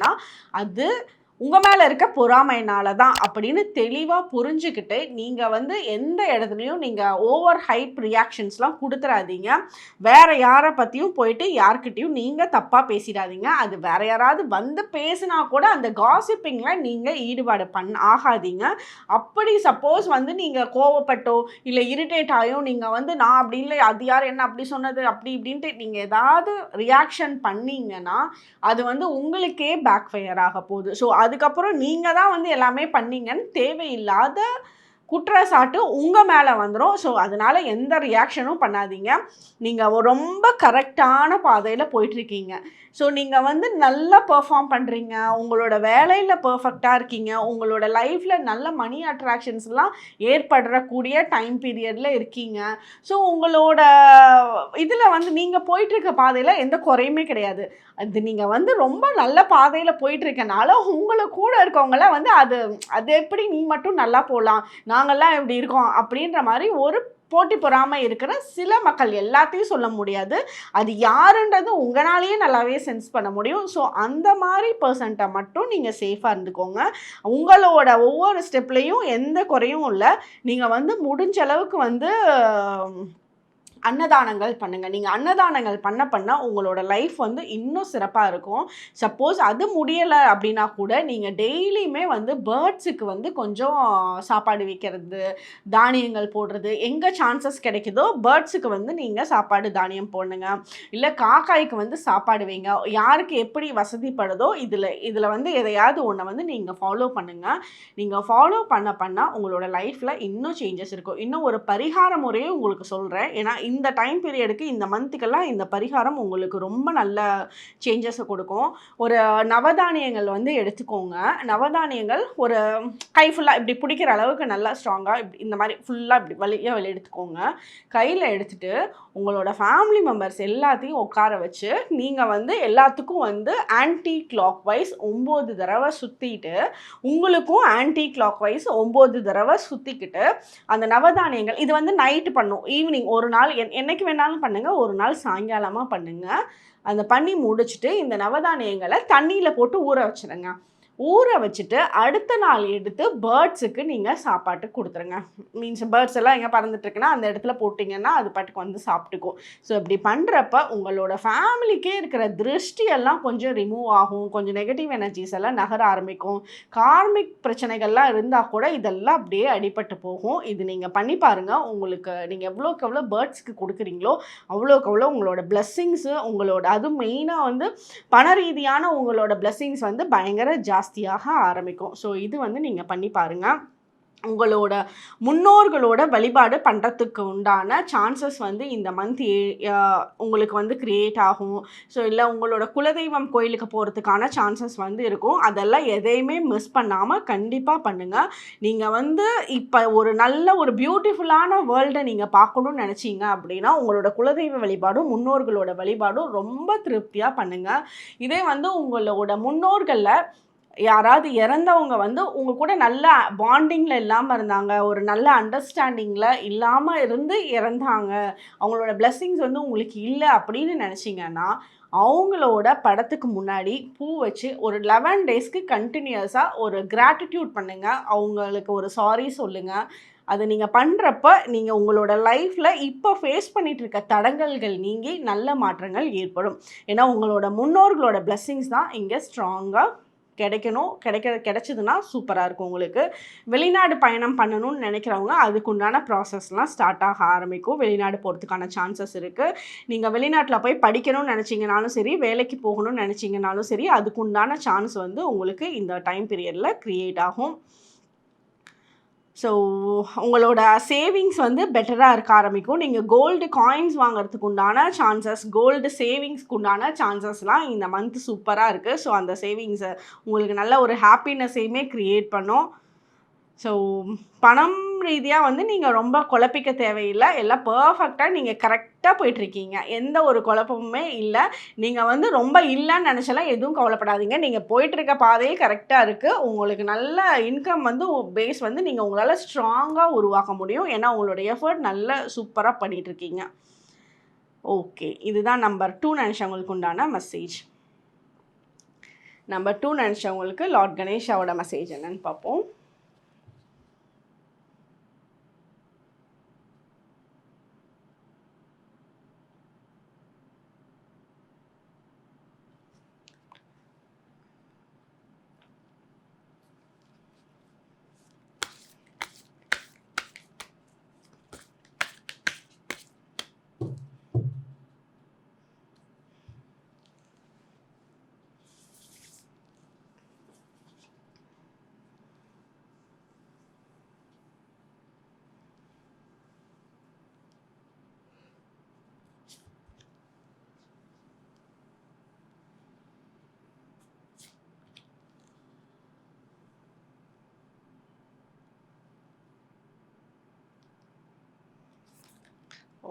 அது உங்கள் மேலே இருக்க பொறாமைனால தான் அப்படின்னு தெளிவாக புரிஞ்சுக்கிட்டு நீங்கள் வந்து எந்த இடத்துலையும் நீங்கள் ஓவர் ஹைப் ரியாக்ஷன்ஸ்லாம் கொடுத்துறாதீங்க. வேறு யாரை பற்றியும் போயிட்டு யார்கிட்டையும் நீங்கள் தப்பாக பேசிடாதீங்க. அது வேறு யாராவது வந்து பேசினா கூட அந்த காசிப்பிங்கில் நீங்கள் ஈடுபாடு ஆகாதீங்க. அப்படி சப்போஸ் வந்து நீங்கள் கோவப்பட்டோ இல்லை இரிட்டேட் ஆகியோ நீங்கள் வந்து நான் அப்படி இல்லை, அது யார் என்ன அப்படி சொன்னது அப்படி இப்படின்ட்டு நீங்கள் ஏதாவது ரியாக்ஷன் பண்ணீங்கன்னா அது வந்து உங்களுக்கே பேக் ஃபயர் ஆக போகுது. ஸோ அதுக்கப்புறம் நீங்கள் தான் வந்து எல்லாமே பண்ணீங்கன்னு தேவையில்லாத குற்றச்சாட்டு உங்கள் மேலே வந்துடும். ஸோ அதனால் எந்த ரியாக்ஷனும் பண்ணாதீங்க. நீங்கள் ரொம்ப கரெக்டான பாதையில் போயிட்டுருக்கீங்க. ஸோ நீங்கள் வந்து நல்லா பெர்ஃபார்ம் பண்ணுறீங்க, உங்களோட வேலையில் பர்ஃபெக்டாக இருக்கீங்க, உங்களோட லைஃப்பில் நல்ல மணி அட்ராக்ஷன்ஸ்லாம் ஏற்படுறக்கூடிய டைம் பீரியடில் இருக்கீங்க. ஸோ உங்களோட இதில் வந்து நீங்கள் போயிட்டுருக்க பாதையில் எந்த குறையுமே கிடையாது. அது நீங்கள் வந்து ரொம்ப நல்ல பாதையில் போயிட்டுருக்கனால உங்களை கூட இருக்கவங்கள வந்து அது எப்படி நீ மட்டும் நல்லா போகலாம், நாங்கள்லாம் இப்படி இருக்கோம் அப்படின்ற மாதிரி ஒரு போட்டி பொறாமல் இருக்கிற சில மக்கள், எல்லாத்தையும் சொல்ல முடியாது, அது யாருன்றது உங்களாலேயே நல்லாவே சென்ஸ் பண்ண முடியும். ஸோ அந்த மாதிரி பர்சன்ட்டை மட்டும் நீங்கள் சேஃபாக இருந்துக்கோங்க. உங்களோட ஒவ்வொரு ஸ்டெப்லேயும் எந்த குறையும் இல்லை. நீங்கள் வந்து முடிஞ்ச அளவுக்கு வந்து அன்னதானங்கள் பண்ணுங்கள். நீங்கள் அன்னதானங்கள் பண்ண உங்களோட லைஃப் வந்து இன்னும் சிறப்பாக இருக்கும். சப்போஸ் அது முடியலை அப்படின்னா கூட நீங்கள் டெய்லியுமே வந்து பேர்ட்ஸுக்கு வந்து கொஞ்சம் சாப்பாடு வைக்கிறது, தானியங்கள் போடுறது, எங்கே சான்சஸ் கிடைக்குதோ பேர்ட்ஸுக்கு வந்து நீங்கள் சாப்பாடு தானியம் போடுங்க. இல்லை காக்காய்க்கு வந்து சாப்பாடு வைங்க. யாருக்கு எப்படி வசதிப்படுதோ இதில் வந்து எதையாவது ஒன்றை வந்து நீங்கள் ஃபாலோ பண்ணுங்கள். நீங்கள் ஃபாலோ பண்ண உங்களோட லைஃப்பில் இன்னும் சேஞ்சஸ் இருக்கும். இன்னும் ஒரு பரிகார முறையும் உங்களுக்கு சொல்கிறேன். ஏன்னா இந்த டைம் பீரியடுக்கு இந்த மந்த்துக்கெல்லாம் இந்த பரிகாரம் உங்களுக்கு ரொம்ப நல்ல சேஞ்சஸை கொடுக்கும். ஒரு நவதானியங்கள் வந்து எடுத்துக்கோங்க. நவதானியங்கள் ஒரு கை ஃபுல்லாக இப்படி பிடிக்கிற அளவுக்கு நல்லா ஸ்ட்ராங்காக இப்படி இந்த மாதிரி ஃபுல்லாக இப்படி வெளியே எடுத்துக்கோங்க. கையில் எடுத்துகிட்டு உங்களோட ஃபேமிலி மெம்பர்ஸ் எல்லாத்தையும் உட்கார வச்சு நீங்கள் வந்து எல்லாத்துக்கும் வந்து ஆன்டி கிளாக் வைஸ் 9 தடவை சுற்றிட்டு, உங்களுக்கும் ஆன்டி கிளாக் வைஸ் 9 தடவை சுற்றிக்கிட்டு அந்த நவதானியங்கள் இது வந்து நைட்டு பண்ணும். ஈவினிங் ஒரு நாள் என்னைக்கு வேணாலும் பண்ணுங்கள், ஒரு நாள் சாயங்காலமாக பண்ணுங்கள். அந்த பண்ணி முடிச்சுட்டு இந்த நவதானியங்களை தண்ணியில் போட்டு ஊற வச்சுருங்க. ஊற வச்சுட்டு அடுத்த நாள் எடுத்து பேர்ட்ஸுக்கு நீங்கள் சாப்பாட்டு கொடுத்துருங்க. மீன்ஸ் பேர்ட்ஸ் எல்லாம் எங்கே பறந்துட்டுருக்குன்னா அந்த இடத்துல போட்டிங்கன்னா அது பாட்டுக்கு வந்து சாப்பிட்டுக்கும். ஸோ இப்படி பண்ணுறப்ப உங்களோட ஃபேமிலிக்கே இருக்கிற திருஷ்டியெல்லாம் கொஞ்சம் ரிமூவ் ஆகும், கொஞ்சம் நெகட்டிவ் எனர்ஜிஸ் எல்லாம் நகர ஆரம்பிக்கும். கார்மிக் பிரச்சனைகள்லாம் இருந்தால் கூட இதெல்லாம் அப்படியே அடிபட்டு போகும். இது நீங்கள் பண்ணி பாருங்கள். உங்களுக்கு நீங்கள் எவ்வளோக்கு எவ்வளோ பேர்ட்ஸ்க்கு கொடுக்குறீங்களோ அவ்வளோக்கு எவ்வளோ உங்களோட பிளெஸ்ஸிங்ஸு, உங்களோட அதுவும் மெயினாக வந்து பண ரீதியான உங்களோட பிளெஸ்ஸிங்ஸ் வந்து பயங்கர ஜாஸ்தியாக ஆரம்பிக்கும். ஸோ இது வந்து நீங்கள் பண்ணி பாருங்கள். உங்களோட முன்னோர்களோட வழிபாடு பண்ணுறதுக்கு உண்டான சான்சஸ் வந்து இந்த மந்த் உங்களுக்கு வந்து க்ரியேட் ஆகும். ஸோ இல்லை உங்களோட குலதெய்வம் கோயிலுக்கு போகிறதுக்கான சான்சஸ் வந்து இருக்கும். அதெல்லாம் எதையுமே மிஸ் பண்ணாமல் கண்டிப்பாக பண்ணுங்கள். நீங்கள் வந்து இப்போ ஒரு நல்ல ஒரு பியூட்டிஃபுல்லான வேர்ல்டை நீங்கள் பார்க்கணுன்னு நினச்சிங்க அப்படின்னா உங்களோட குலதெய்வ வழிபாடும் முன்னோர்களோட வழிபாடும் ரொம்ப திருப்தியாக பண்ணுங்கள். இதே வந்து உங்களோட முன்னோர்களில் யாராவது இறந்தவங்க வந்து உங்கள் கூட நல்ல பாண்டிங்கில் இல்லாமல் இருந்தாங்க, ஒரு நல்ல அண்டர்ஸ்டாண்டிங்கில் இல்லாமல் இருந்து இறந்தாங்க, அவங்களோட பிளெஸ்ஸிங்ஸ் வந்து உங்களுக்கு இல்லை அப்படின்னு நினச்சிங்கன்னா அவங்களோட படத்துக்கு முன்னாடி பூ வச்சு ஒரு 11 டேஸ்க்கு கண்டினியூஸாக ஒரு கிராட்டிடியூட் பண்ணுங்கள். அவங்களுக்கு ஒரு சாரி சொல்லுங்கள். அது நீங்கள் பண்ணுறப்ப நீங்கள் உங்களோட லைஃப்பில் இப்போ ஃபேஸ் பண்ணிகிட்டு இருக்க தடங்கல்கள் நீங்கி நல்ல மாற்றங்கள் ஏற்படும். ஏன்னா உங்களோட முன்னோர்களோட பிளெஸ்ஸிங்ஸ் தான் இங்கே ஸ்ட்ராங்காக கிடைச்சதுன்னா சூப்பராக இருக்கும். உங்களுக்கு வெளிநாடு பயணம் பண்ணணும்னு நினைக்கிறவங்க அதுக்குண்டான ப்ராசஸ்லாம் ஸ்டார்ட் ஆக ஆரம்பிக்கும். வெளிநாடு போகிறதுக்கான சான்சஸ் இருக்குது. நீங்கள் வெளிநாட்டில் போய் படிக்கணும்னு நினச்சிங்கனாலும் சரி, வேலைக்கு போகணும்னு நினச்சிங்கனாலும் சரி, அதுக்குண்டான சான்ஸ் வந்து உங்களுக்கு இந்த டைம் பீரியடில் க்ரியேட் ஆகும். ஸோ உங்களோட சேவிங்ஸ் வந்து பெட்டராக இருக்க ஆரம்பிக்கும். நீங்கள் கோல்டு காயின்ஸ் வாங்குறதுக்கு உண்டான சான்சஸ், கோல்டு சேவிங்ஸ்க்கு உண்டான சான்சஸ்லாம் இந்த மந்த் சூப்பராக இருக்குது. ஸோ அந்த சேவிங்ஸை உங்களுக்கு நல்ல ஒரு ஹாப்பினஸையுமே க்ரியேட் பண்ணும். ஸோ பணம் ரீதியாக வந்து நீங்கள் ரொம்ப குழப்பிக்க தேவையில்லை. எல்லாம் பர்ஃபெக்டாக நீங்கள் கரெக்டாக போயிட்டுருக்கீங்க. எந்த ஒரு குழப்பமுமே இல்லை. நீங்கள் வந்து ரொம்ப இல்லைன்னு நினச்சலாம் எதுவும் கவலைப்படாதீங்க. நீங்கள் போயிட்டுருக்க பாதையே கரெக்டாக இருக்குது. உங்களுக்கு நல்ல இன்கம் வந்து பேஸ் வந்து நீங்கள் உங்களால் ஸ்ட்ராங்காக உருவாக்க முடியும். ஏன்னா உங்களோட எஃபர்ட் நல்ல சூப்பராக பண்ணிகிட்ருக்கீங்க. ஓகே, இதுதான் நம்பர் 2 நினச்சவங்களுக்கு உண்டான மெசேஜ். நம்பர் 2 நினச்சவங்களுக்கு லார்ட் கணேஷாவோட மெசேஜ் என்னன்னு பார்ப்போம்.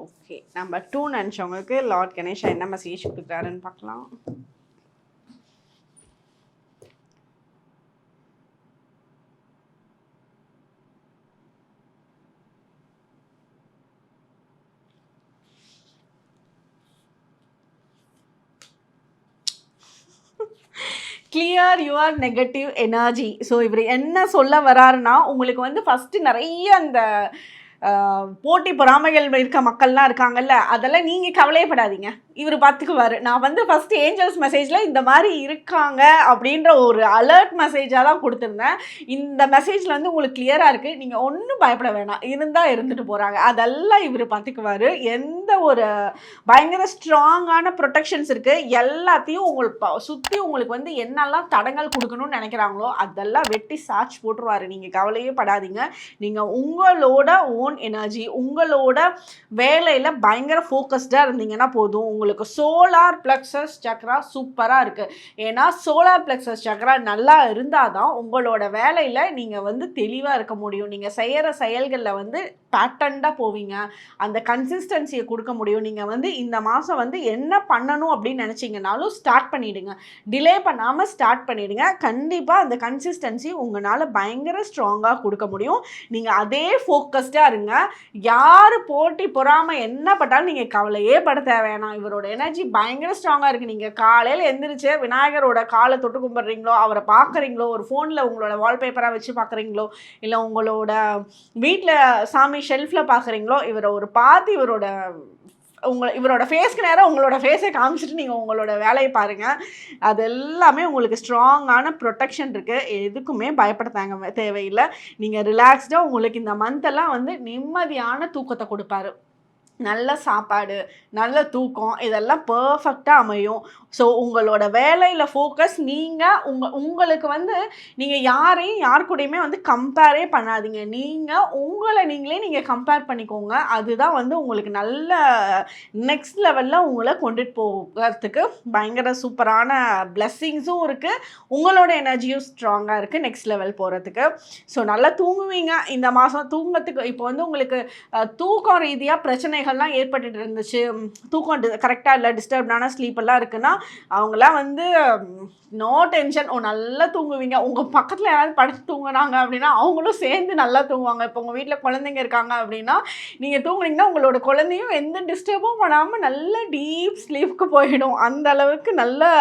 ஓகே, நம்பர் 2 நினச்சவங்களுக்கு லார்ட் கணேஷா என்ன மெசேஜ் கொடுக்குறாருன்னு பார்க்கலாம். Clear your negative energy. So இவர் என்ன சொல்ல வராருன்னா, உங்களுக்கு வந்து ஃபஸ்ட்டு நிறைய அந்த போட்டி பொறாமைகள் இருக்க மக்கள்லாம் இருக்காங்கல்ல, அதெல்லாம் நீங்கள் கவலையப்படாதீங்க, இவர் பார்த்துக்குவார். நான் வந்து ஃபஸ்ட்டு ஏஞ்சல்ஸ் மெசேஜில் இந்த மாதிரி இருக்காங்க அப்படின்ற ஒரு அலர்ட் மெசேஜாக தான் கொடுத்துருந்தேன். இந்த மெசேஜில் வந்து உங்களுக்கு கிளியராக இருக்குது, நீங்கள் ஒன்றும் பயப்பட வேணாம், இருந்தால் இருந்துட்டு போகிறாங்க, அதெல்லாம் இவர் பார்த்துக்குவார். எந்த ஒரு பயங்கர ஸ்ட்ராங்கான ப்ரொடெக்ஷன்ஸ் இருக்குது, எல்லாத்தையும் உங்களுக்கு சுற்றி உங்களுக்கு வந்து என்னெல்லாம் தடங்கள் கொடுக்கணும்னு நினைக்கிறாங்களோ அதெல்லாம் வெட்டி சாட்சி போட்டுருவார். நீங்கள் கவலையே படாதீங்க. நீங்கள் உங்களோட ஓன் எனர்ஜி, உங்களோட வேலையில் பயங்கர ஃபோக்கஸ்டாக இருந்தீங்கன்னா போதும். உங்களுக்கு சோலார் பிளக்ஸஸ் சக்ரா சூப்பராக இருக்குது. ஏன்னா சோலார் பிளக்ஸஸ் சக்ரா நல்லா இருந்தால் தான் உங்களோட வேலையில் நீங்கள் வந்து தெளிவாக இருக்க முடியும். நீங்கள் செய்கிற செயல்களில் வந்து பேட்டர்ன்டாக போவீங்க, அந்த கன்சிஸ்டன்சியை கொடுக்க முடியும். நீங்கள் வந்து இந்த மாதம் வந்து என்ன பண்ணணும் அப்படின்னு நினச்சிங்கனாலும் ஸ்டார்ட் பண்ணிவிடுங்க, டிலே பண்ணாமல் ஸ்டார்ட் பண்ணிவிடுங்க. கண்டிப்பாக அந்த கன்சிஸ்டன்சி உங்களால் பயங்கர ஸ்ட்ராங்காக கொடுக்க முடியும். நீங்கள் அதே ஃபோக்கஸ்டாக இருங்க. யார் போட்டி பொறாமல் என்ன பட்டாலும் நீங்கள் கவலையே பட தேவையானா. இவரோட எனர்ஜி பயங்கர ஸ்ட்ராங்காக இருக்குது. நீங்கள் காலையில் எந்திரிச்சு விநாயகரோட காலை தொட்டு கும்பிட்றீங்களோ, அவரை பார்க்குறீங்களோ, ஒரு ஃபோனில் உங்களோட வால்பேப்பராக வச்சு பார்க்குறீங்களோ, இல்லை உங்களோட வீட்டில் சாமி ஷெல்ஃபில் பார்க்குறீங்களோ, இவரை ஒரு பார்த்து இவரோட ஃபேஸ்க்கு நேரம் உங்களோட ஃபேஸை காமிச்சிட்டு நீங்கள் உங்களோட வேலையை பாருங்கள். அது எல்லாமே உங்களுக்கு ஸ்ட்ராங்கான ப்ரொடெக்ஷன் இருக்குது. எதுக்குமே பயப்பட தேவையில்லை. நீங்கள் ரிலாக்ஸ்டாக உங்களுக்கு இந்த மந்த்தெல்லாம் வந்து நிம்மதியான தூக்கத்தை கொடுப்பாரு. நல்ல சாப்பாடு, நல்ல தூக்கம், இதெல்லாம் பர்ஃபெக்டாக அமையும். ஸோ உங்களோட வேலையில் ஃபோக்கஸ். உங்களுக்கு வந்து நீங்கள் யார் கூடயுமே வந்து கம்பேரே பண்ணாதீங்க. நீங்களே கம்பேர் பண்ணிக்கோங்க. அதுதான் வந்து உங்களுக்கு நல்ல நெக்ஸ்ட் லெவலில் உங்களை கொண்டுட்டு போகிறதுக்கு பயங்கர சூப்பரான பிளெஸ்ஸிங்ஸும் இருக்குது. உங்களோட எனர்ஜியும் ஸ்ட்ராங்காக இருக்குது நெக்ஸ்ட் லெவல் போகிறதுக்கு. ஸோ நல்லா தூங்குவீங்க இந்த மாதம். தூங்கத்துக்கு இப்போ வந்து உங்களுக்கு தூக்கம் ரீதியாக பிரச்சனைகள்லாம் ஏற்பட்டுட்டு இருந்துச்சு, தூக்கம் கரெக்டாக இல்லை, டிஸ்டர்ப்டான ஸ்லீப்பெல்லாம் இருக்குன்னா அவங்களாம் வந்து நோ டென்ஷன், நல்லா தூங்குவீங்க. உங்கள் பக்கத்தில் யாராவது படுத்து தூங்குனாங்க அப்படின்னா அவங்களும் சேர்ந்து நல்லா தூங்குவாங்க. இப்போ உங்கள் வீட்டில் குழந்தைங்க இருக்காங்க அப்படின்னா நீங்கள் தூங்குனீங்கன்னா உங்களோட குழந்தையும் எந்த டிஸ்டர்பும் பண்ணாமல் நல்ல டீப் ஸ்லீப்புக்கு போயிடும். அந்த அளவுக்கு நல்ல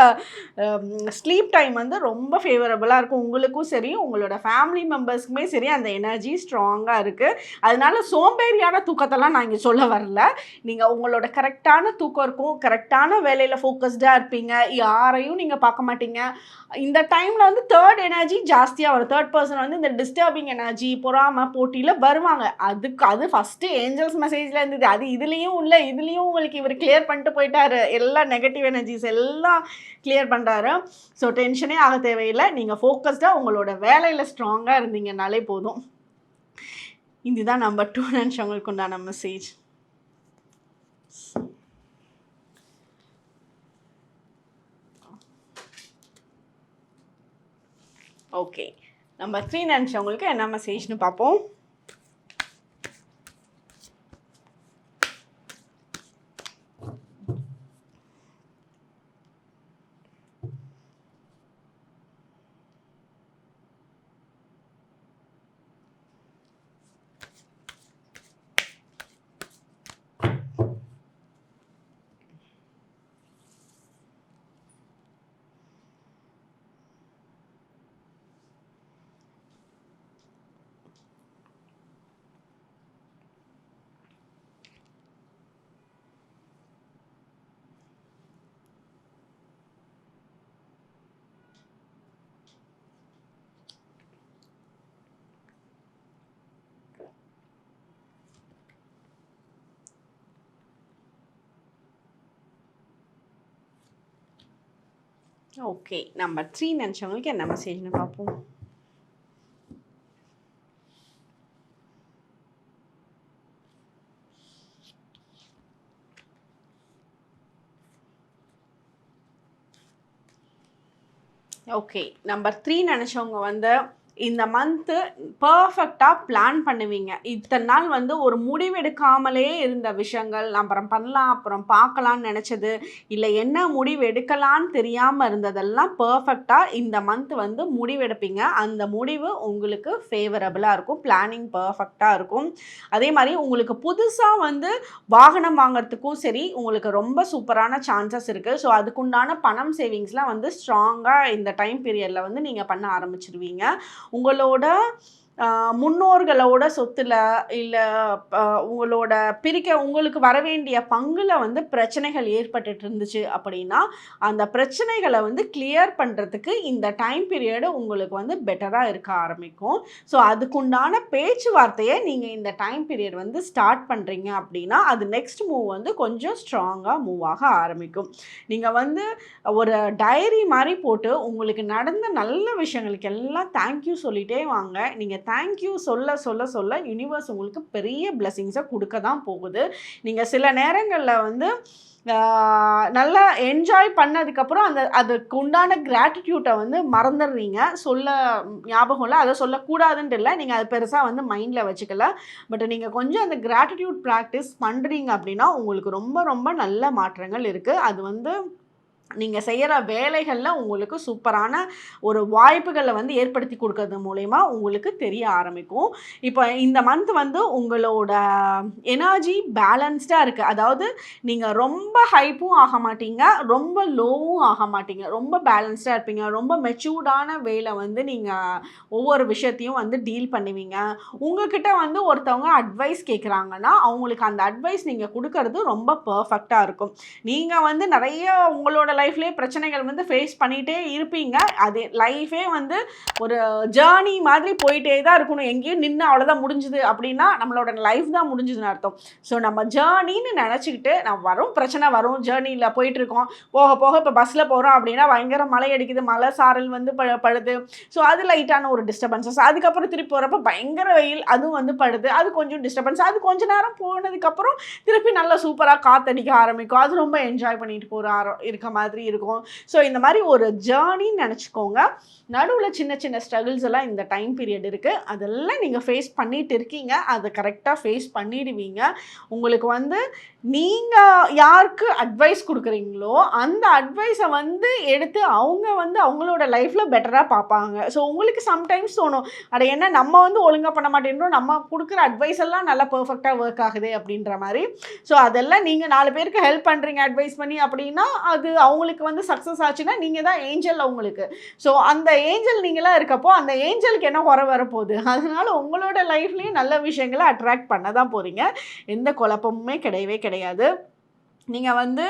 ஸ்லீப் டைம் வந்து ரொம்ப ஃபேவரபுளாக இருக்கும். உங்களுக்கும் சரி, உங்களோட ஃபேமிலி மெம்பர்ஸ்க்குமே சரி, அந்த எனர்ஜி ஸ்ட்ராங்காக இருக்குது. அதனால சோம்பேறியான தூக்கத்தெல்லாம் நான் இங்கே சொல்ல வரல. நீங்கள் உங்களோட கரெக்டான தூக்கம் இருக்கும், கரெக்டான வேலையில் ஃபோக்கஸ்டாக இருப்பீங்க, யாரையும் நீங்கள் பார்க்க மாட்டீங்க. இந்த டைமில் வந்து தேர்ட் எனர்ஜி ஜாஸ்தியாக வரும். தேர்ட் பர்சன் வந்து இந்த டிஸ்டர்பிங் எனர்ஜி, பொறாமை, போட்டியில் வருவாங்க. அது ஃபஸ்ட்டு ஏஞ்சல்ஸ் மெசேஜில் இருந்தது. அது இதுலேயும் உங்களுக்கு இவர் கிளியர் பண்ணிட்டு போயிட்டாரு. எல்லா நெகட்டிவ் எனர்ஜிஸ் எல்லாம் கிளியர் பண்ணுறாரு. ஸோ டென்ஷனே ஆக தேவையில்லை. நீங்கள் ஃபோக்கஸ்டாக உங்களோட வேலையில் ஸ்ட்ராங்காக இருந்தீங்கன்னாலே போதும். இதுதான் நம்பர் 2 நினச்சவங்களுக்கு உண்டான மெசேஜ். ஓகே, நம்பர் 3 நினச்சவங்களுக்கு என்ன மெசேஜ்னு பார்ப்போம். ஓகே, நம்பர் 3 நினச்சவங்களுக்கு என்ன மெசேஜ்னு பார்ப்போம். ஓகே, நம்பர் 3 நினச்சவங்க வந்து இந்த மந்த்து பர்ஃபெக்டாக பிளான் பண்ணுவீங்க. இத்தனை நாள் வந்து ஒரு முடிவெடுக்காமலே இருந்த விஷயங்கள், அப்புறம் பண்ணலாம் அப்புறம் பார்க்கலான்னு நினச்சது, இல்லை என்ன முடிவு எடுக்கலான்னு தெரியாமல் இருந்ததெல்லாம் பர்ஃபெக்டாக இந்த மந்த் வந்து முடிவெடுப்பீங்க. அந்த முடிவு உங்களுக்கு ஃபேவரபுளாக இருக்கும். பிளானிங் பர்ஃபெக்டாக இருக்கும். அதே மாதிரி உங்களுக்கு புதுசாக வந்து வாகனம் வாங்குறதுக்கும் சரி, உங்களுக்கு ரொம்ப சூப்பரான சான்சஸ் இருக்குது. ஸோ அதுக்குண்டான பணம் சேவிங்ஸ்லாம் வந்து ஸ்ட்ராங்காக இந்த டைம் பீரியடில் வந்து நீங்கள் பண்ண ஆரம்பிச்சிருவீங்க. உங்களோட முன்னோர்களோட சொத்துல இல்லை உங்களோட உங்களுக்கு வர வேண்டிய பங்குல வந்து பிரச்சனைகள் ஏற்பட்டுட்டு இருந்துச்சு அப்படின்னா, அந்த பிரச்சனைகளை வந்து கிளியர் பண்ணுறதுக்கு இந்த டைம் பீரியடு உங்களுக்கு வந்து பெட்டராக இருக்க ஆரம்பிக்கும். ஸோ அதுக்குண்டான பேச்சுவார்த்தையை நீங்கள் இந்த டைம் பீரியட் வந்து ஸ்டார்ட் பண்ணுறீங்க அப்படின்னா, அது நெக்ஸ்ட் மூவ் வந்து கொஞ்சம் ஸ்ட்ராங்காக மூவ் ஆக ஆரம்பிக்கும். நீங்கள் வந்து ஒரு டைரி மாதிரி போட்டு உங்களுக்கு நடந்த நல்ல விஷயங்களுக்கு எல்லாம் தேங்க்யூ சொல்லிட்டே வாங்க. நீங்கள் தேங்க்யூ சொல்ல சொல்ல சொல்ல யூனிவர்ஸ் உங்களுக்கு பெரிய பிளெஸிங்ஸை கொடுக்க தான் போகுது. நீங்கள் சில நேரங்களில் வந்து நல்லா என்ஜாய் பண்ணதுக்கப்புறம் அதுக்கு உண்டான கிராட்டிடியூட்டை வந்து மறந்துடுறீங்க. ஞாபகம் இல்லை, அதை சொல்லக்கூடாதுன்ட்டு இல்லை, நீங்கள் அது பெருசாக வந்து மைண்டில் வச்சுக்கல. பட் நீங்கள் கொஞ்சம் அந்த கிராட்டிடியூட் ப்ராக்டிஸ் பண்ணுறீங்க அப்படின்னா உங்களுக்கு ரொம்ப ரொம்ப நல்ல மாற்றங்கள் இருக்குது. அது வந்து நீங்கள் செய்கிற வேலைகளில் உங்களுக்கு சூப்பரான ஒரு வாய்ப்புகளை வந்து ஏற்படுத்தி கொடுக்கறது மூலயமா உங்களுக்கு தெரிய ஆரம்பிக்கும். இப்போ இந்த மந்த் வந்து உங்களோட எனர்ஜி பேலன்ஸ்டாக இருக்குது. அதாவது நீங்கள் ரொம்ப ஹைப்பும் ஆக மாட்டீங்க, ரொம்ப லோவும் ஆக மாட்டீங்க, ரொம்ப பேலன்ஸ்டாக இருப்பீங்க. ரொம்ப மெச்சூர்டான வேலை வந்து நீங்கள் ஒவ்வொரு விஷயத்தையும் வந்து டீல் பண்ணுவீங்க. உங்ககிட்ட வந்து ஒருத்தவங்க அட்வைஸ் கேட்குறாங்கன்னா அவங்களுக்கு அந்த அட்வைஸ் நீங்கள் கொடுக்கறது ரொம்ப பர்ஃபெக்டாக இருக்கும். நீங்கள் வந்து நிறைய உங்களோட லைஃப்லேயே பிரச்சனைகள் வந்து ஃபேஸ் பண்ணிகிட்டே இருப்பீங்க. அது லைஃபே வந்து ஒரு ஜேர்னி மாதிரி போயிட்டே தான் இருக்கணும். எங்கேயும் நின்று அவ்வளோதான் முடிஞ்சுது அப்படின்னா நம்மளோட லைஃப் தான் முடிஞ்சுதுன்னு அர்த்தம். ஸோ நம்ம ஜேர்னின்னு நினச்சிக்கிட்டு பிரச்சனை வரும், ஜேர்னியில் போயிட்டுருக்கோம், போக போக இப்போ பஸ்ஸில் போகிறோம் அப்படின்னா பயங்கர மழை அடிக்குது, மழை சாரல் வந்து படுது. ஸோ அது லைட்டான ஒரு டிஸ்டர்பன்ஸஸ். அதுக்கப்புறம் திருப்பி போகிறப்ப பயங்கர வெயில், அதுவும் வந்து படுது, அது கொஞ்சம் டிஸ்டர்பன்ஸ். அது கொஞ்ச நேரம் போனதுக்கப்புறம் திருப்பி நல்லா சூப்பராக காற்றடிக்க ஆரம்பிக்கும். அது ரொம்ப என்ஜாய் பண்ணிட்டு இருக்க மாதிரி இருக்கும். ஸோ இந்த மாதிரி ஒரு ஜேர்னின்னு நினச்சிக்கோங்க. நடுவில் சின்ன சின்ன ஸ்ட்ரகிள்ஸ் எல்லாம் இந்த டைம் பீரியட் இருக்குது. அதெல்லாம் நீங்கள் ஃபேஸ் பண்ணிட்டு இருக்கீங்க. அதை கரெக்டாக ஃபேஸ் பண்ணிடுவீங்க. உங்களுக்கு வந்து நீங்கள் யாருக்கு அட்வைஸ் கொடுக்குறீங்களோ அந்த அட்வைஸை வந்து எடுத்து அவங்க வந்து அவங்களோட லைஃப்பில் பெட்டராக பார்ப்பாங்க. ஸோ உங்களுக்கு சம்டைம்ஸ் தோணும், அதை என்ன நம்ம வந்து ஒழுங்காக பண்ண மாட்டேன்றோம், நம்ம கொடுக்குற அட்வைஸ் எல்லாம் நல்லா பர்ஃபெக்டாக ஒர்க் ஆகுது அப்படின்ற மாதிரி. ஸோ அதெல்லாம் நீங்கள் 4 பேருக்கு ஹெல்ப் பண்ணுறீங்க அட்வைஸ் பண்ணி அப்படின்னா அது அவங்களுக்கு வந்து சக்ஸஸ் ஆச்சுன்னா நீங்கள் தான் ஏஞ்சல் அவங்களுக்கு. ஸோ அந்த ஏஞ்சல் நீங்களாக இருக்கப்போ அந்த ஏஞ்சலுக்கு என்ன குறை வரப்போகுது? அதனால உங்களோட லைஃப்லேயும் நல்ல விஷயங்களை அட்ராக்ட் பண்ண தான் போகிறீங்க. எந்த குழப்பமுமே கிடையவே கிடையாது. நீங்கள் வந்து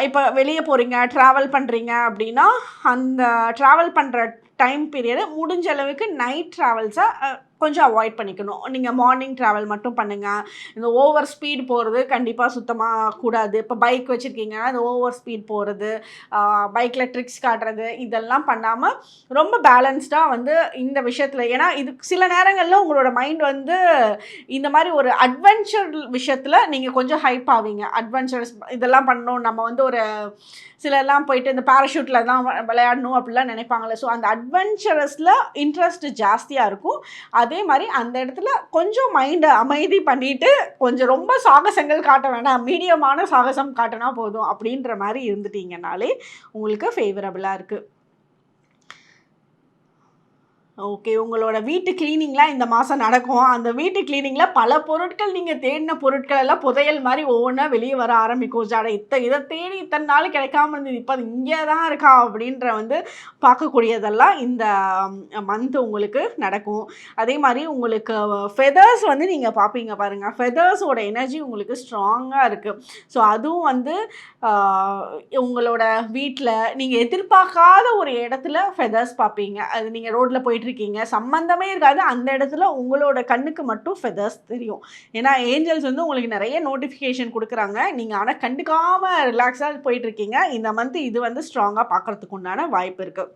இப்போ வெளியே போகிறீங்க, ட்ராவல் பண்ணுறீங்க அப்படின்னா அந்த ட்ராவல் பண்ணுற டைம் பீரியடு முடிஞ்ச அளவுக்கு நைட் ட்ராவல்ஸை கொஞ்சம் அவாய்ட் பண்ணிக்கணும். நீங்கள் மார்னிங் ட்ராவல் மட்டும் பண்ணுங்கள். இந்த ஓவர் ஸ்பீட் போகிறது கண்டிப்பாக சுத்தமாக கூடாது. இப்போ பைக் வச்சுருக்கீங்கன்னா இந்த ஓவர் ஸ்பீட் போகிறது, பைக்கில் ட்ரிக்ஸ் காட்டுறது, இதெல்லாம் பண்ணாமல் ரொம்ப பேலன்ஸ்டாக வந்து இந்த விஷயத்தில், ஏன்னா இது சில நேரங்களில் உங்களோட மைண்ட் வந்து இந்த மாதிரி ஒரு அட்வென்ச்சர் விஷயத்தில் நீங்கள் கொஞ்சம் ஹைப் ஆவீங்க. அட்வென்ச்சர்ஸ் இதெல்லாம் பண்ணணும், நம்ம வந்து ஒரு சிலர்லாம் போயிட்டு இந்த பேராஷூட்டில் தான் விளையாடணும் அப்படிலாம் நினைப்பாங்களே. ஸோ அந்த அட்வென்ச்சரஸில் இன்ட்ரெஸ்ட் ஜாஸ்தியாக இருக்கும். அதே மாதிரி அந்த இடத்துல கொஞ்சம் மைண்டை அமைதி பண்ணிவிட்டு கொஞ்சம் ரொம்ப சாகசங்கள் காட்ட வேணாம், மீடியமான சாகசம் காட்டினா போதும் அப்படின்ற மாதிரி இருந்துட்டீங்கனாலே உங்களுக்கு ஃபேவரபுளாக இருக்குது. ஓகே, உங்களோட வீட்டு கிளீனிங்லாம் இந்த மாதம் நடக்கும். அந்த வீட்டு கிளீனிங்கில் பல பொருட்கள், நீங்கள் தேடின பொருட்கள் எல்லாம் புதையல் மாதிரி ஒவ்வொன்றா வெளியே வர ஆரம்பிக்கும். ஜாட இதை தேடி இத்தனை நாள் கிடைக்காம இருந்தது, இப்போ அது இங்கே தான் இருக்கா அப்படின்ற வந்து பார்க்கக்கூடியதெல்லாம் இந்த மந்த் உங்களுக்கு நடக்கும். அதே மாதிரி உங்களுக்கு ஃபெதர்ஸ் வந்து நீங்கள் பார்ப்பீங்க பாருங்கள், ஃபெதர்ஸோட எனர்ஜி உங்களுக்கு ஸ்ட்ராங்காக இருக்குது. ஸோ அதுவும் வந்து உங்களோட வீட்டில் நீங்கள் எதிர்பார்க்காத ஒரு இடத்துல ஃபெதர்ஸ் பார்ப்பீங்க. அது நீங்கள் ரோட்டில் போயிட்டு போயிட்டுருக்கீங்க, சம்மந்தமே இருக்காது, அந்த இடத்துல உங்களோட கண்ணுக்கு மட்டும் ஃபெதர்ஸ் தெரியும். ஏன்னா ஏஞ்சல்ஸ் வந்து உங்களுக்கு நிறைய நோட்டிஃபிகேஷன் கொடுக்குறாங்க, நீங்கள் ஆனால் கண்டுக்காமல் ரிலாக்ஸாக போயிட்டுருக்கீங்க. இந்த மந்த் இது வந்து ஸ்ட்ராங்காக பார்க்குறதுக்கு உண்டான வாய்ப்பு இருக்குது.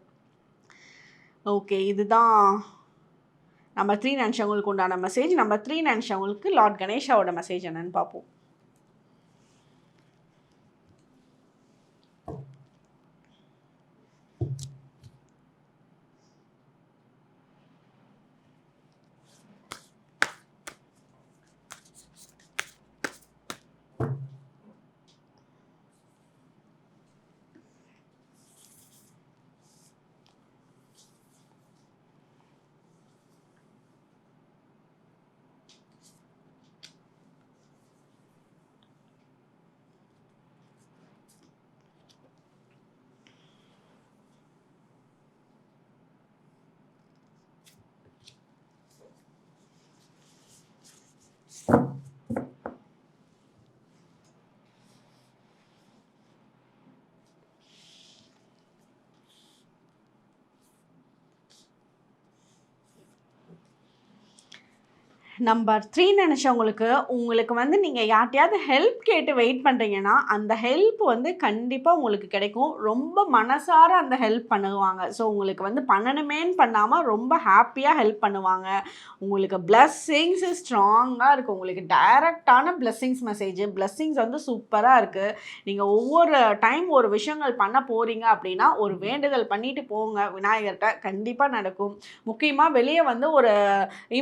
ஓகே, இதுதான் நம்பர் 3 நினச்சவங்களுக்கு உண்டான மெசேஜ். நம்பர் 3 நினச்சவங்களுக்கு லார்ட் கணேஷாவோட மெசேஜ் என்னன்னு பார்ப்போம். நம்பர் 3 நினச்சவங்களுக்கு, உங்களுக்கு வந்து நீங்கள் யார்ட்டையாவது ஹெல்ப் கேட்டு வெயிட் பண்ணுறீங்கன்னா, அந்த ஹெல்ப் வந்து கண்டிப்பாக உங்களுக்கு கிடைக்கும். ரொம்ப மனசார அந்த ஹெல்ப் பண்ணுவாங்க. ஸோ உங்களுக்கு வந்து பண்ணணுமேன்னு பண்ணாமல் ரொம்ப ஹாப்பியாக ஹெல்ப் பண்ணுவாங்க. உங்களுக்கு பிளஸ்ஸிங்ஸ் ஸ்ட்ராங்காக இருக்குது. உங்களுக்கு டைரக்டான பிளஸ்ஸிங்ஸ் மெசேஜ். பிளஸ்ஸிங்ஸ் வந்து சூப்பராக இருக்குது. நீங்கள் ஒவ்வொரு டைம் ஒரு விஷயங்கள் பண்ண போகிறீங்க அப்படின்னா, ஒரு வேண்டுதல் பண்ணிட்டு போங்க விநாயகர்கிட்ட, கண்டிப்பாக நடக்கும். முக்கியமாக வெளியே வந்து ஒரு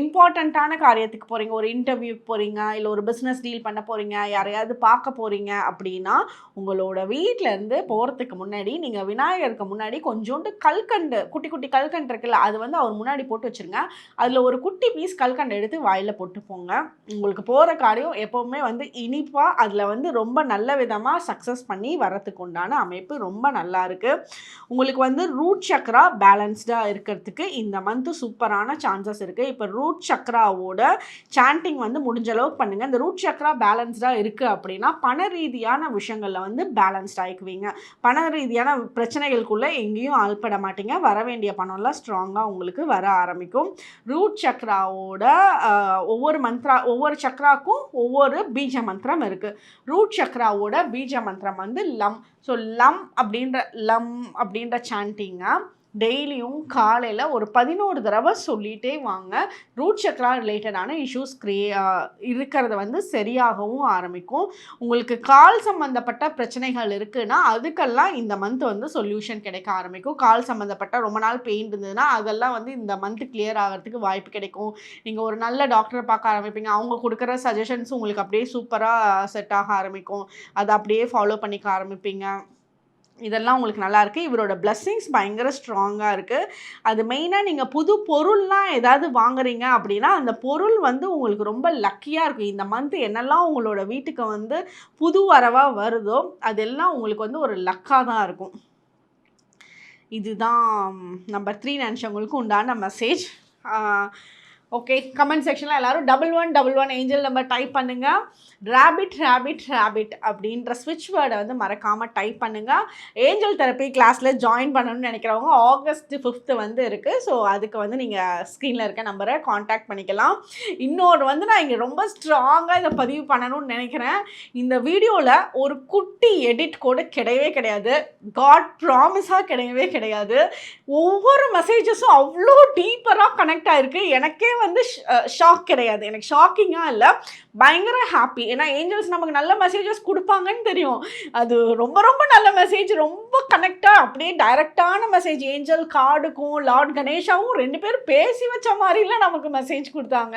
இம்பார்ட்டண்ட்டான காரியத்துக்கு போகிறீங்க, ஒரு இன்டர்வியூக்கு போகிறீங்க, இல்லை ஒரு பிஸ்னஸ் டீல் பண்ண போகிறீங்க, யாரையாவது பார்க்க போகிறீங்க அப்படின்னா, உங்களோட வீட்டிலேருந்து போகிறதுக்கு முன்னாடி நீங்கள் விநாயகருக்கு முன்னாடி கொஞ்சோண்டு கல்கண்டு, குட்டி குட்டி கல்கண்டு இருக்குல்ல, அது வந்து அவர் முன்னாடி போட்டு வச்சுருங்க. அதில் ஒரு குட்டி பீஸ் கல்கண்டு எடுத்து வாயில் போட்டு போங்க. உங்களுக்கு போகிற காரியம் எப்போவுமே வந்து இனிப்பாக, அதில் வந்து ரொம்ப நல்ல விதமாக சக்ஸஸ் பண்ணி வரத்துக்கு உண்டான அமைப்பு ரொம்ப நல்லா இருக்குது. உங்களுக்கு வந்து ரூட் சக்ரா பேலன்ஸ்டாக இருக்கிறதுக்கு இந்த மந்த்து சூப்பரான சான்சஸ் இருக்குது. இப்போ ரூட் சக்ராவோட சாண்டிங் வந்து முடிஞ்ச அளவுக்கு பண்ணுங்கள். இந்த ரூட் சக்ரா பேலன்ஸ்டாக இருக்குது அப்படின்னா பண ரீதியான விஷயங்களில் வந்து பேலன்ஸ்ட் ஆகிக்குவீங்க. பண ரீதியான பிரச்சனைகளுக்குள்ளே எங்கேயும் ஆள்பட மாட்டீங்க. வர வேண்டிய பணம்லாம் ஸ்ட்ராங்காக உங்களுக்கு வர ஆரம்பிக்கும். ரூட் சக்ராவோட ஒவ்வொரு சக்ராக்கும் ஒவ்வொரு பீஜ மந்திரம் இருக்குது. ரூட் சக்ராவோட பீஜ மந்திரம் வந்து லம். ஸோ லம் அப்படின்ற சாண்டிங்கை டெய்லியும் காலையில் ஒரு 11 தடவை சொல்லிகிட்டே வாங்க. ரூட் சக்ரா ரிலேட்டடான இஷ்யூஸ் இருக்கிறத வந்து சரியாகவும் ஆரம்பிக்கும். உங்களுக்கு கால் சம்மந்தப்பட்ட பிரச்சனைகள் இருக்குன்னா அதுக்கெல்லாம் இந்த மந்த் வந்து சொல்யூஷன் கிடைக்க ஆரம்பிக்கும். கால் சம்மந்தப்பட்ட ரொம்ப நாள் பெயின் இருந்ததுன்னா அதெல்லாம் வந்து இந்த மந்த் கிளியர் ஆகிறதுக்கு வாய்ப்பு கிடைக்கும். நீங்கள் ஒரு நல்ல டாக்டரை பார்க்க ஆரம்பிப்பீங்க. அவங்க கொடுக்குற சஜஷன்ஸ் உங்களுக்கு அப்படியே சூப்பராக செட் ஆக ஆரம்பிக்கும். அதை அப்படியே ஃபாலோ பண்ணிக்க ஆரம்பிப்பீங்க. இதெல்லாம் உங்களுக்கு நல்லாயிருக்கு. இவரோட பிளஸ்ஸிங்ஸ் பயங்கர ஸ்ட்ராங்காக இருக்குது. அது மெயினாக நீங்கள் புது பொருள்லாம் ஏதாவது வாங்குறீங்க அப்படின்னா அந்த பொருள் வந்து உங்களுக்கு ரொம்ப லக்கியாக இருக்கும். இந்த மந்த் என்னெல்லாம் உங்களோட வீட்டுக்கு வந்து புது வரவாக வருதோ அதெல்லாம் உங்களுக்கு வந்து ஒரு லக்காக தான் இருக்கும். இதுதான் நம்பர் 3 நினச்சவங்களுக்கு உண்டான மெசேஜ். ஓகே, கமெண்ட் செக்ஷனில் எல்லோரும் 1111 ஏஞ்சல் நம்பர் டைப் பண்ணுங்கள். ரேபிட் அப்படின்ற ஸ்விட்ச் வேர்டை வந்து மறக்காமல் டைப் பண்ணுங்கள். ஏஞ்சல் தெரப்பி கிளாஸில் ஜாயின் பண்ணணும்னு நினைக்கிறவங்க August 5th வந்து இருக்குது. ஸோ அதுக்கு வந்து நீங்கள் ஸ்க்ரீனில் இருக்க நம்பரை காண்டாக்ட் பண்ணிக்கலாம். இன்னொரு வந்து நான் இங்கே ரொம்ப ஸ்ட்ராங்காக இதை பதிவு பண்ணணும்னு நினைக்கிறேன். இந்த வீடியோவில் ஒரு குட்டி எடிட் கூட கிடையவே கிடையாது. காட் ப்ராமிஸாக கிடையவே கிடையாது. ஒவ்வொரு மெசேஜஸும் அவ்வளோ டீப்பராக கனெக்ட் ஆகிருக்கு. எனக்கே வந்து ஷாக் கிடையாது. எனக்கு ஷாக்கிங்காக இல்லை, பயங்கர ஹாப்பி. ஏன்னா ஏஞ்சல்ஸ் நமக்கு நல்ல மெசேஜஸ் கொடுப்பாங்கன்னு தெரியும். அது ரொம்ப ரொம்ப நல்ல மெசேஜ், ரொம்ப கனெக்டாக அப்படியே டைரக்டான மெசேஜ். ஏஞ்சல் கார்டுக்கும் லார்ட் கணேஷாவும் 2 பேரும் பேசி வச்ச மாதிரிலாம் நமக்கு மெசேஜ் கொடுத்தாங்க.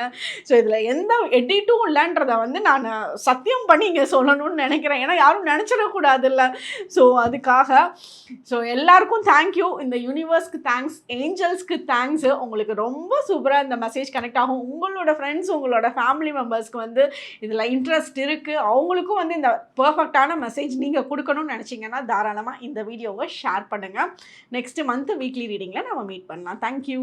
ஸோ இதில் எந்த எடிட்டும் இல்லைன்றதை வந்து நான் சத்தியம் பண்ணி இங்கே சொல்லணும்னு நினைக்கிறேன். ஏன்னா யாரும் நினச்சிடக்கூடாது இல்லை. ஸோ அதுக்காக எல்லாருக்கும் தேங்க்யூ. இந்த யூனிவர்ஸ்க்கு தேங்க்ஸ், ஏஞ்சல்ஸ்க்கு தேங்க்ஸு. உங்களுக்கு ரொம்ப சூப்பராக இந்த மெசேஜ் கனெக்ட் ஆகும். உங்களோட ஃப்ரெண்ட்ஸ், உங்களோட ஃபேமிலி மெம்பர்ஸ்க்கு வந்து இதில் இன்ட்ரெஸ்ட் இருக்குது, அவங்களுக்கும் வந்து இந்த பர்ஃபெக்டான மெசேஜ் நீங்கள் கொடுக்கணும்னு நினச்சிங்கன்னா தாராளமாக இந்த வீடியோவை ஷேர் பண்ணுங்கள். நெக்ஸ்ட் மந்த் வீக்லி ரீடிங்கில் நம்ம மீட் பண்ணலாம். தேங்க்யூ.